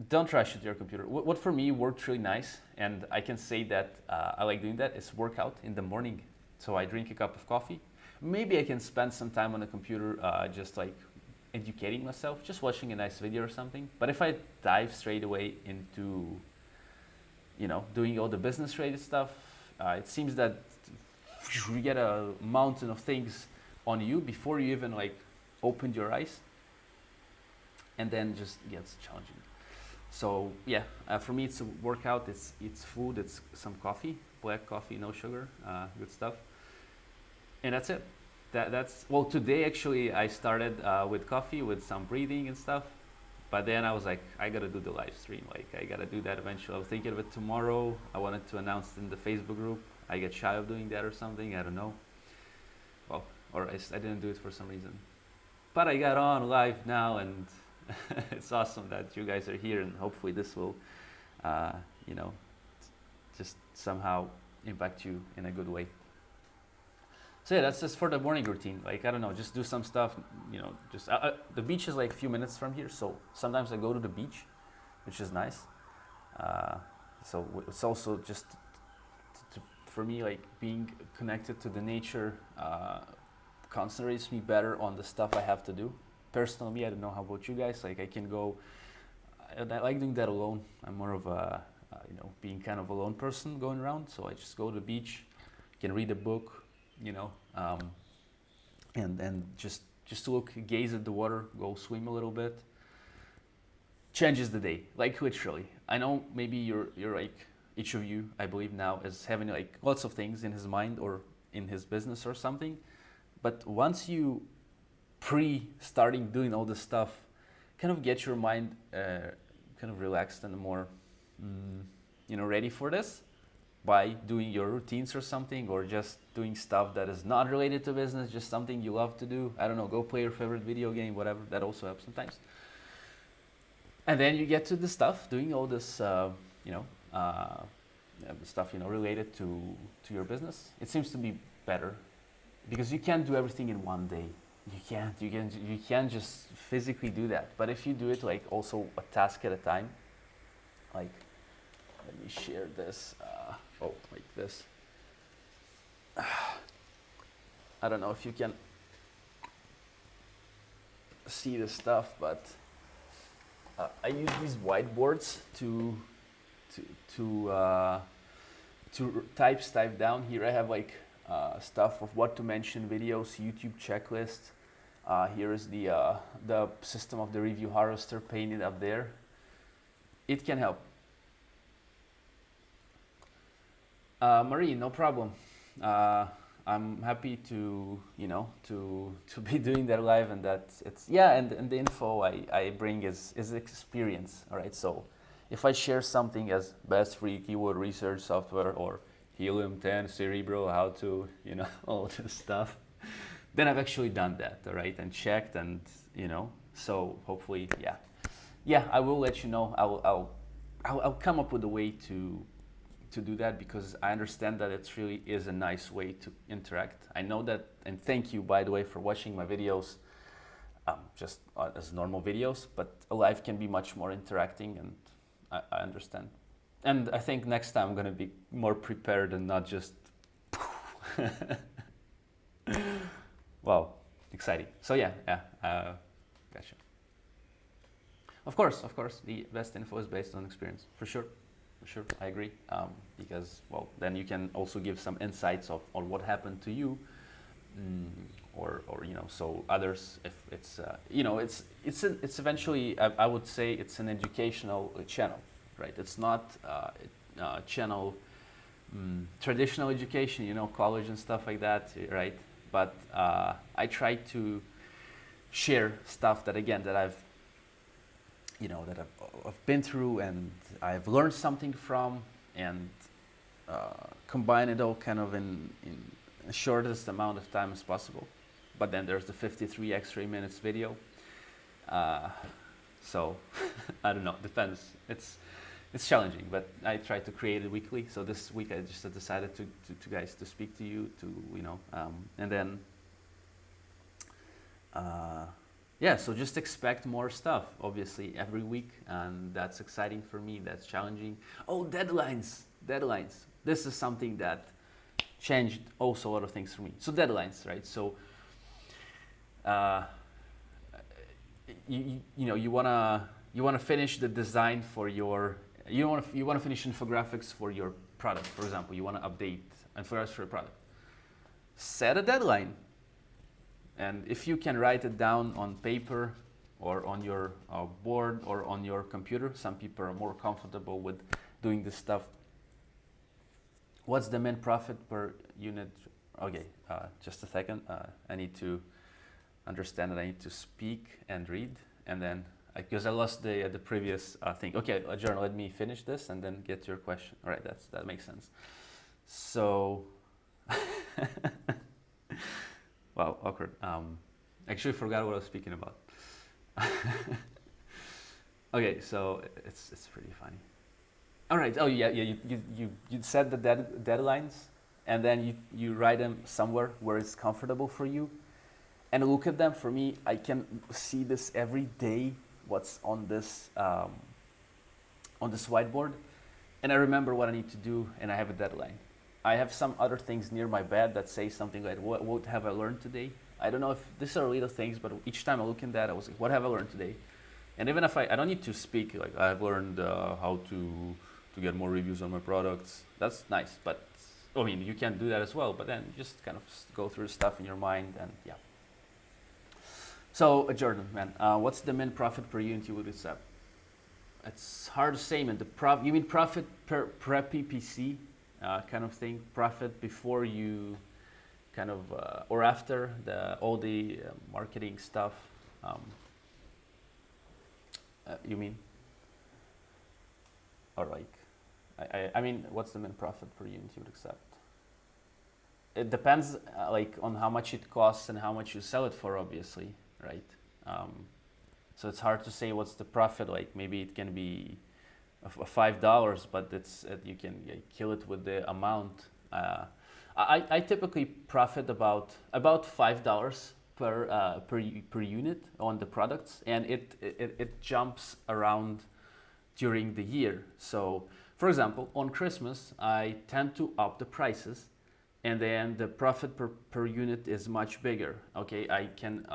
don't rush at your computer. What for me worked really nice, and I can say that I like doing that, is workout in the morning. So I drink a cup of coffee. Maybe I can spend some time on the computer just like educating myself, just watching a nice video or something. But if I dive straight away into, you know, doing all the business related stuff, it seems that you get a mountain of things on you before you even like opened your eyes, and then just gets challenging. So yeah, for me it's a workout, it's food, it's some coffee, black coffee, no sugar, good stuff, and that's it. That's well, today actually I started with coffee with some breathing and stuff, but then I was like, I gotta do the live stream, like I gotta do that eventually. I was thinking of it tomorrow. I wanted to announce it in the Facebook group. I get shy of doing that or something, I don't know. Well, or I didn't do it for some reason. But I got on live now, and it's awesome that you guys are here, and hopefully this will, you know, just somehow impact you in a good way. So yeah, that's just for the morning routine. Like, I don't know, just do some stuff, you know, just, the beach is like a few minutes from here, so sometimes I go to the beach, which is nice. So it's also just, for me, like being connected to the nature concentrates me better on the stuff I have to do. Personally, I don't know how about you guys, like I can go, I like doing that alone. I'm more of a, you know, being kind of a lone person going around, so I just go to the beach, can read a book, you know, and just look, gaze at the water, go swim a little bit. Changes the day, like literally. I know maybe you're like, each of you, I believe now, is having like lots of things in his mind or in his business or something. But once you starting doing all this stuff, kind of get your mind kind of relaxed and more, you know, ready for this, by doing your routines or something, or just doing stuff that is not related to business, just something you love to do. I don't know, go play your favorite video game, whatever. That also helps sometimes. And then you get to the stuff, doing all this, you know, stuff, you know, related to your business. It seems to be better, because you can't do everything in one day. You can't just physically do that. But if you do it like also a task at a time, like, let me share this. Like this. I don't know if you can see the stuff, but I use these whiteboards to type stuff down. Here I have like stuff of what to mention, videos, YouTube checklist. Here is the system of the review harvester painted up there. It can help. Marie, no problem. I'm happy to, you know, to be doing that live, and that it's, yeah, and the info I bring is experience. All right, so if I share something as best free keyword research software or Helium 10 Cerebro, how to, you know, all this stuff, then I've actually done that, all right, and checked, and, you know, so hopefully, yeah, I will let you know. I'll come up with a way to do that, because I understand that it really is a nice way to interact. I know that, and thank you, by the way, for watching my videos, just as normal videos, but a live can be much more interacting, and I understand. And I think next time I'm gonna be more prepared and not just wow, exciting. So yeah, gotcha. Of course, the best info is based on experience, for sure, I agree. Because, well, then you can also give some insights on what happened to you, or you know, so others, if it's you know, it's eventually, I would say it's an educational channel, right? It's not a channel traditional education, college and stuff like that, right? But I try to share stuff that again that I've been through and I've learned something from, and combine it all kind of in the shortest amount of time as possible. But then there's the 53 X-ray minutes video. So I don't know, depends. It's challenging, but I try to create it weekly. So this week I just decided to guys to speak to you, and then yeah. So just expect more stuff, obviously, every week, and that's exciting for me. That's challenging. Oh, deadlines. This is something that changed also a lot of things for me. So deadlines, right? So you wanna finish the design for your you wanna finish infographics for your product, for example. You wanna update infographics for your product. Set a deadline, and if you can write it down on paper or on your board or on your computer, some people are more comfortable with doing this stuff. What's the min profit per unit? Okay, just a second. I need to understand that I need to speak and read, and then because I lost the previous thing. Okay, Jordan, let me finish this and then get to your question. All right, that makes sense. So, wow, awkward. Actually forgot what I was speaking about. Okay, so it's pretty funny. All right. Oh yeah. You set the deadlines, and then you write them somewhere where it's comfortable for you, and look at them. For me, I can see this every day. What's on this whiteboard, and I remember what I need to do, and I have a deadline. I have some other things near my bed that say something like, "What have I learned today?" I don't know if these are little things, but each time I look in that, I was like, "What have I learned today?" And even if I don't need to speak, like I've learned how to get more reviews on my products. That's nice, but I mean, you can do that as well, but then just kind of go through stuff in your mind, and yeah. So, Jordan, man, what's the min profit per unit you would accept? It's hard to say, man. You mean profit per PPC kind of thing? Profit before you kind of, or after all the marketing stuff? You mean? Or like, I mean, what's the min profit per unit you would accept? It depends, like, on how much it costs and how much you sell it for, obviously, right? So it's hard to say what's the profit. Like, maybe it can be $5, but you can kill it with the amount. I typically profit about $5 per unit on the products, and it jumps around during the year. So, for example, on Christmas, I tend to up the prices, and then the profit per unit is much bigger. Okay, I can,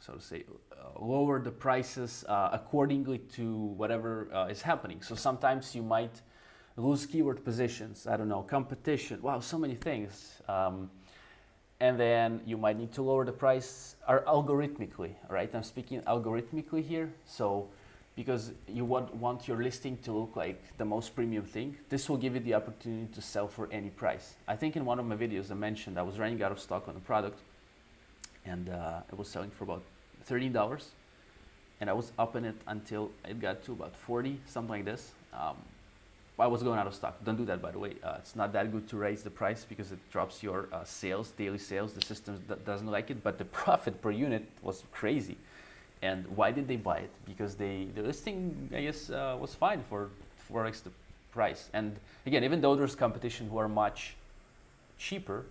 so to say, lower the prices accordingly to whatever is happening. So sometimes you might lose keyword positions. I don't know, competition. Wow, so many things. And then you might need to lower the price algorithmically, right? I'm speaking algorithmically here. So, because you want your listing to look like the most premium thing, this will give you the opportunity to sell for any price. I think in one of my videos I mentioned I was running out of stock on a product, and I was selling for about $13, and I was upping it until it got to about 40, something like this. I was going out of stock. Don't do that, by the way. It's not that good to raise the price because it drops your daily sales. The system doesn't like it, but the profit per unit was crazy. And why did they buy it? Because the listing, I guess, was fine for 4x the price. And again, even though there's competition who are much cheaper,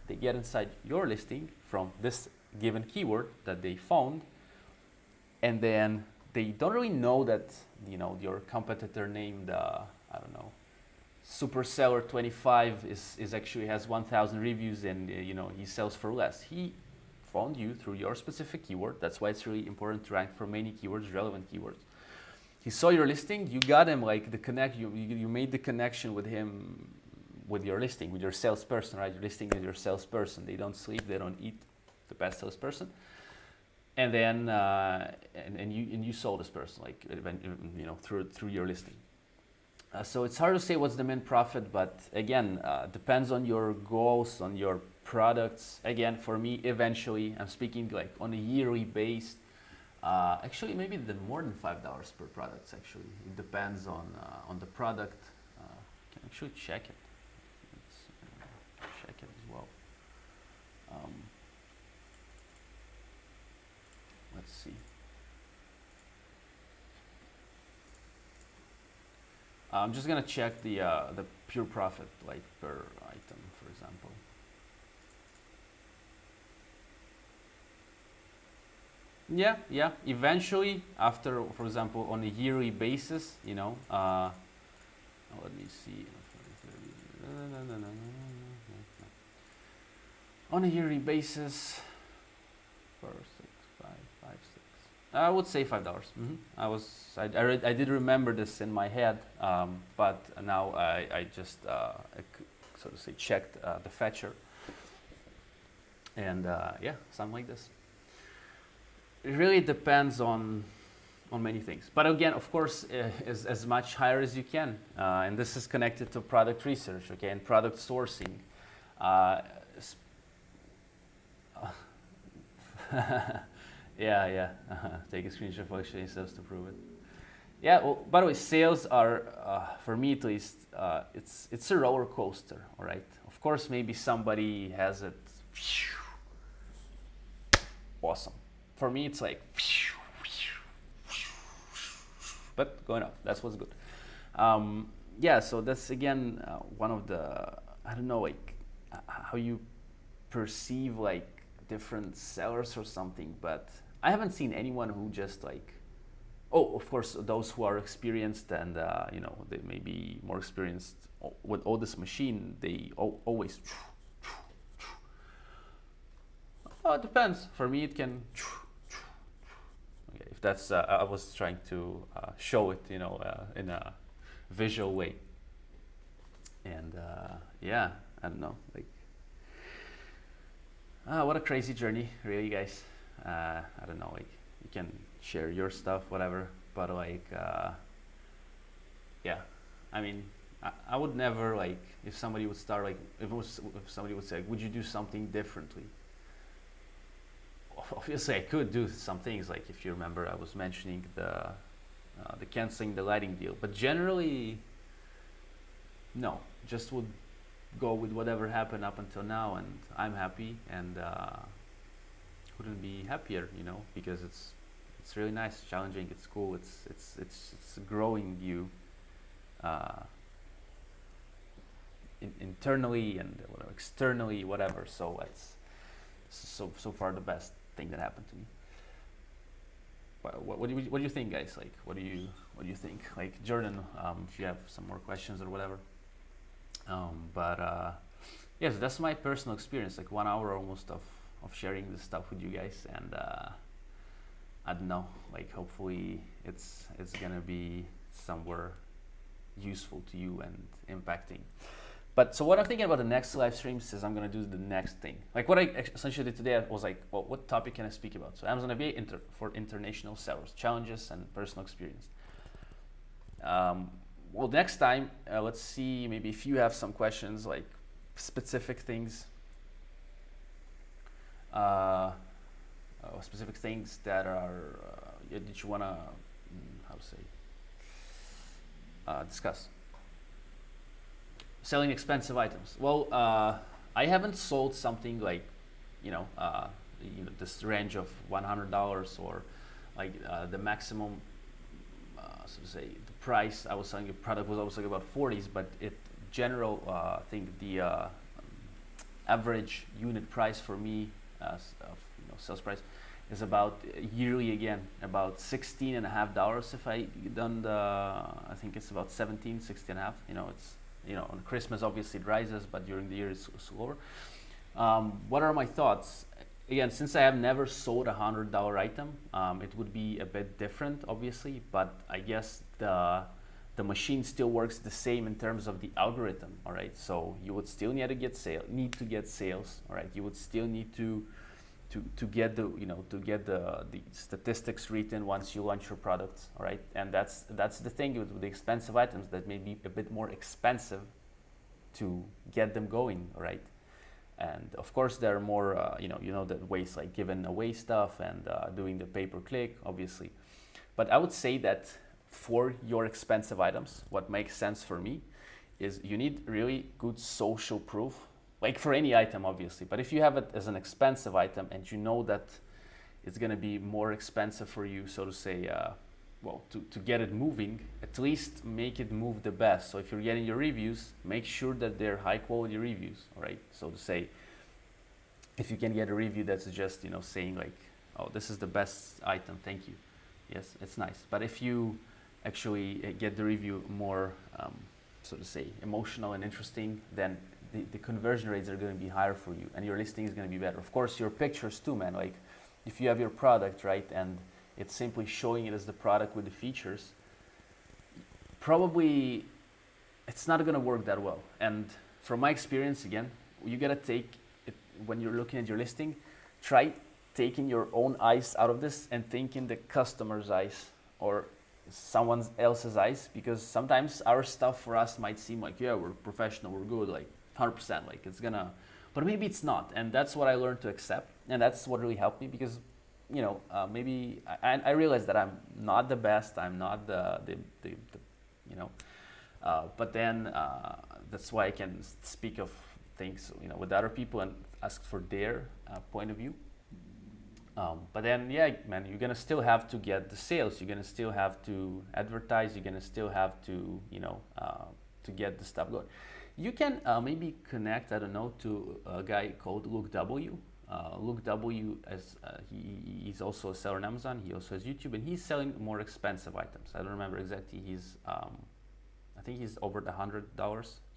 they get inside your listing from this given keyword that they found, and then they don't really know that your competitor named I don't know, Superseller 25 is actually has 1,000 reviews, and he sells for less. He found you through your specific keyword. That's why it's really important to rank for many keywords, relevant keywords. He saw your listing, you got him, like you made the connection with him, with your listing, with your salesperson, right? Your listing is your salesperson. They don't sleep, they don't eat, the best salesperson. And then and you sold this person, like through your listing. So it's hard to say what's the main profit, but again, depends on your goals, on your products. Again, for me, eventually, I'm speaking like on a yearly base. Actually, maybe more than $5 per product. Actually, it depends on the product. Can actually check it. Let's check it as well. Let's see. I'm just gonna check the pure profit, like per item, for example. Yeah, yeah. Eventually, after, for example, on a yearly basis, let me see. On a yearly basis, 4, 6, 5, 5, 6. I would say $5. I did remember this in my head, but now I just so to say checked the fetcher, and yeah, something like this. It really depends on many things, but again, of course, is as much higher as you can, and this is connected to product research, okay, and product sourcing. Yeah. Take a screenshot of actually sales to prove it. Yeah. Well, by the way, sales are, for me at least, it's a roller coaster. All right. Of course, maybe somebody has it. Awesome. For me, it's like, but going up. That's what's good. Yeah. So that's again one of the, I don't know, like how you perceive like different sellers or something, but I haven't seen anyone who just like, oh, of course, those who are experienced and they may be more experienced with all this machine, they always. Oh, it depends. For me, it can. Okay, if that's, I was trying to show it, in a visual way, and yeah, I don't know, like. What a crazy journey, really, guys. I don't know, like, you can share your stuff, whatever, but like, yeah, I mean, I would never, like, if somebody would start, like, if somebody would say, would you do something differently? Obviously, I could do some things, like, if you remember, I was mentioning the canceling the lighting deal, but generally, no, just would go with whatever happened up until now, and I'm happy, and couldn't be happier, because it's really nice, challenging, it's cool, it's growing you internally and externally, whatever. So it's so far the best thing that happened to me. What do you think, guys? Like, what do you think? Like, Jordan, if you have some more questions or whatever. But yes, that's my personal experience, like 1 hour almost of sharing this stuff with you guys, and I don't know, like, hopefully it's gonna be somewhere useful to you and impacting. But so what I'm thinking about the next live streams is I'm gonna do the next thing. Like what I essentially did today, I was like, well, what topic can I speak about? So Amazon FBA for international sellers, challenges and personal experience. Well, next time, let's see, maybe if you have some questions, like specific things, specific things that are, that you want to, how to say, discuss. Selling expensive items. Well, I haven't sold something like, this range of $100 or like the maximum, so to say, the price I was selling a product was always like about 40s, but general, I think the average unit price for me, sales price, is about yearly again about $16.50. If I done I think it's about 16 and a half. It's on Christmas obviously it rises, but during the year it's lower. What are my thoughts? Again, since I have never sold $100 item, it would be a bit different, obviously, but I guess the machine still works the same in terms of the algorithm. All right, so you would still need to get sales. All right, you would still need to to get the statistics written once you launch your products, all right? And that's the thing with the expensive items, that may be a bit more expensive to get them going, right? And of course there are more the ways like giving away stuff and doing the pay-per-click, obviously. But I would say that for your expensive items, what makes sense for me is you need really good social proof, like for any item obviously, but if you have it as an expensive item and you know that it's going to be more expensive for you, so to say, to get it moving, at least make it move the best. So if you're getting your reviews, make sure that they're high quality reviews, right? So to say, if you can get a review that's just saying like, oh, this is the best item, thank you, yes, it's nice. But if you actually get the review more so to say emotional and interesting, then the conversion rates are going to be higher for you and your listing is going to be better. Of course your pictures too, man. Like if you have your product, right, and it's simply showing it as the product with the features, probably it's not going to work that well. And from my experience, again, you got to take it, when you're looking at your listing, try taking your own eyes out of this and think in the customer's eyes or someone else's eyes, because sometimes our stuff for us might seem like, yeah, we're professional, we're good, like 100%, like it's gonna, but maybe it's not. And that's what I learned to accept, and that's what really helped me, because maybe I realized that I'm not the best, I'm not the but then that's why I can speak of things with other people and ask for their point of view. But then, yeah, man, you're gonna still have to get the sales. You're gonna still have to advertise. You're gonna still have to, to get the stuff going. You can maybe connect, I don't know, to a guy called Luke W. Luke W. He's also a seller on Amazon. He also has YouTube, and he's selling more expensive items. I don't remember exactly. I think he's over the $100.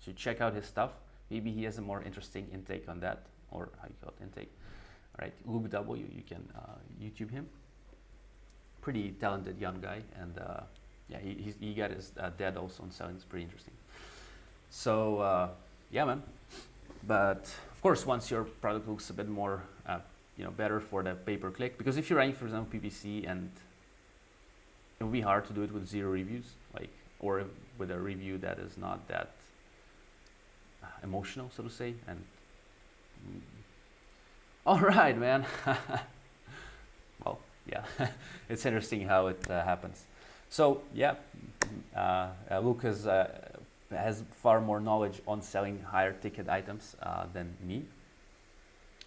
So check out his stuff. Maybe he has a more interesting intake on that, or how you call it, intake. Right, Luke W. You can YouTube him. Pretty talented young guy, and yeah, he got his dad also on selling. It's pretty interesting. So yeah, man. But of course, once your product looks a bit more, better for the pay-per-click, because if you're running, for example, PPC, and it will be hard to do it with 0 reviews, like, or with a review that is not that emotional, so to say, and. All right, man. Well, yeah, it's interesting how it happens. So yeah, Lucas has far more knowledge on selling higher ticket items than me.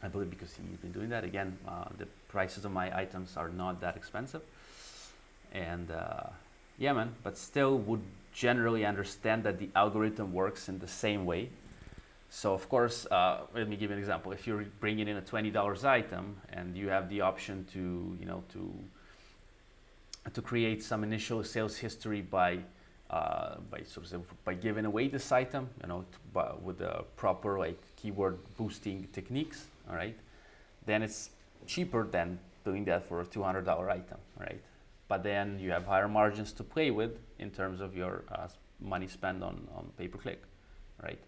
I believe because he's been doing that. Again, the prices of my items are not that expensive. And yeah, man, but still would generally understand that the algorithm works in the same way. So of course, let me give you an example. If you're bringing in a $20 item and you have the option to, to create some initial sales history by giving away this item, with the proper like keyword boosting techniques, all right, then it's cheaper than doing that for a $200 item, right? But then you have higher margins to play with in terms of your money spent on pay-per-click, right?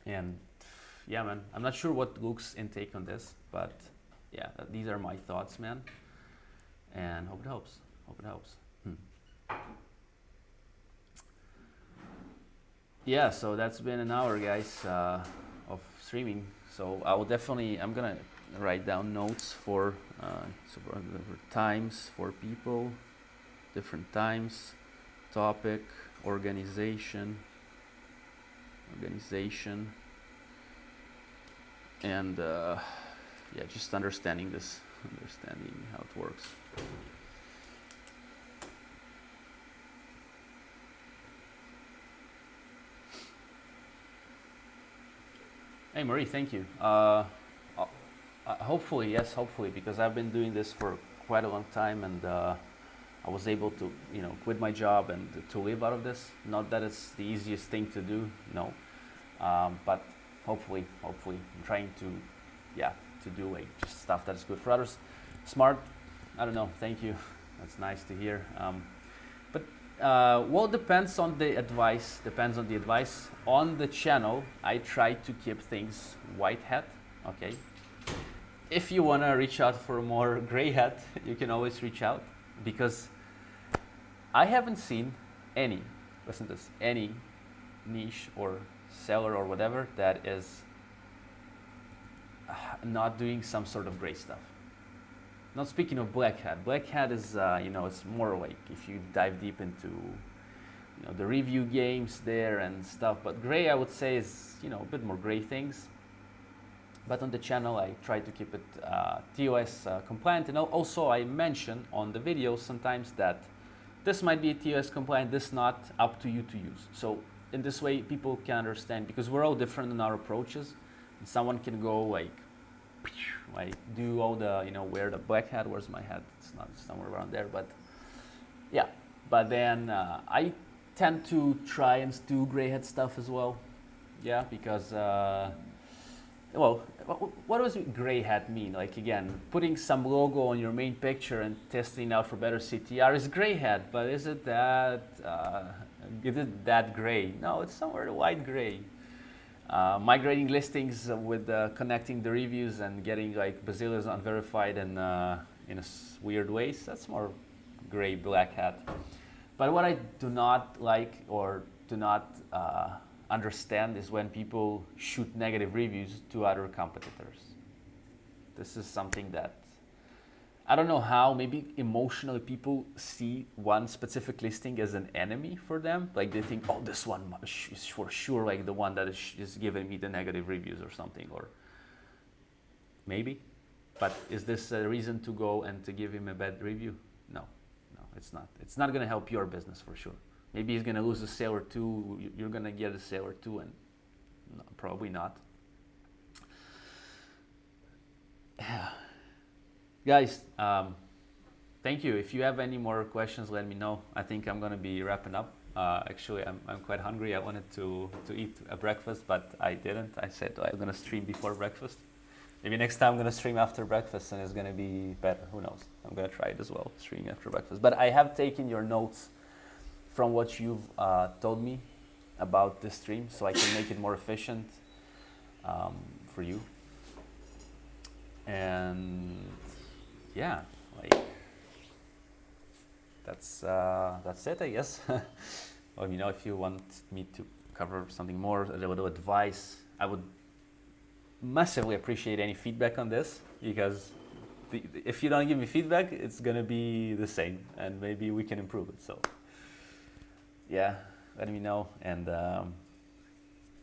And yeah, man, I'm not sure what Luke's intake on this, but yeah, these are my thoughts, man. And hope it helps. Hope it helps. Yeah, so that's been an hour, guys, of streaming. So I'm gonna write down notes for times for people, different times, topic, organization, and yeah, just understanding how it works. Hey Marie, thank you. Hopefully, yes, hopefully, because I've been doing this for quite a long time, and I was able to, quit my job and to live out of this. Not that it's the easiest thing to do, no, but hopefully, I'm trying to do like just stuff that's good for others. Smart, I don't know. Thank you. That's nice to hear. But well, depends on the advice. On the channel, I try to keep things white hat. Okay. if you want to reach out for more gray hat, you can always reach out, because I haven't seen any, listen to this, any niche or seller or whatever that is not doing some sort of gray stuff. Not speaking of black hat. Black hat is, it's more like if you dive deep into, the review games there and stuff. But gray, I would say, is, a bit more gray things. But on the channel, I try to keep it TOS compliant. And also, I mention on the videos sometimes that this might be TOS compliant, this not, up to you to use. So in this way, people can understand, because we're all different in our approaches. And someone can go like do all the, wear the black hat. Where's my hat? It's not somewhere around there, but yeah. But then I tend to try and do gray hat stuff as well. Yeah, because, well, what does gray hat mean? Like, again, putting some logo on your main picture and testing out for better CTR is gray hat, but is it that gray? No, it's somewhere light gray. Migrating listings with connecting the reviews and getting like bazillions unverified and in a weird ways, that's more gray black hat. But what I do not like or do not understand is when people shoot negative reviews to other competitors. This is something that I don't know how, maybe emotionally people see one specific listing as an enemy for them. Like they think, oh, this one is for sure like the one that is giving me the negative reviews or something, or maybe. But is this a reason to go and to give him a bad review? No, it's not. It's not going to help your business for sure. Maybe he's going to lose a sale or two, you're going to get a sale or two, and no, probably not. Yeah. Guys, thank you. If you have any more questions, let me know. I think I'm going to be wrapping up. Actually, I'm quite hungry. I wanted to eat a breakfast, but I didn't. I said I'm going to stream before breakfast. Maybe next time I'm going to stream after breakfast and it's going to be better. Who knows? I'm going to try it as well, streaming after breakfast. But I have taken your notes from what you've told me about this stream, so I can make it more efficient for you. And yeah, like that's it, I guess. Let me know if you want me to cover something more, a little advice. I would massively appreciate any feedback on this, because if you don't give me feedback, it's gonna be the same, and maybe we can improve it. So yeah, let me know, and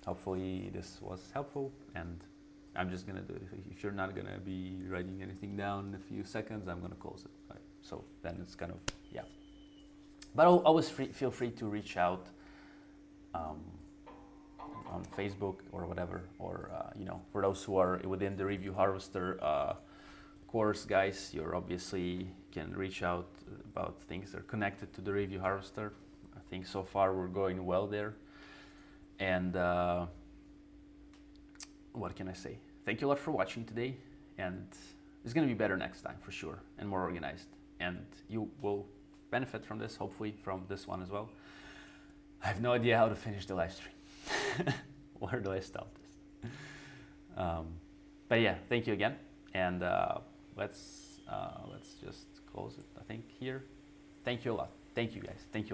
hopefully this was helpful. And I'm just gonna do it. If you're not gonna be writing anything down in a few seconds, I'm gonna close it. Right? So then it's kind of, yeah. But always feel free to reach out on Facebook or whatever, or for those who are within the Review Harvester course, guys, you obviously can reach out about things that are connected to the Review Harvester. I think so far we're going well there. And what can I say? Thank you a lot for watching today, and it's going to be better next time for sure, and more organized, and you will benefit from this, hopefully from this one as well. I have no idea how to finish the live stream. Where do I stop this? But yeah, thank you again, and let's just close it, I think, here. Thank you a lot. Thank you, guys. Thank you a lot.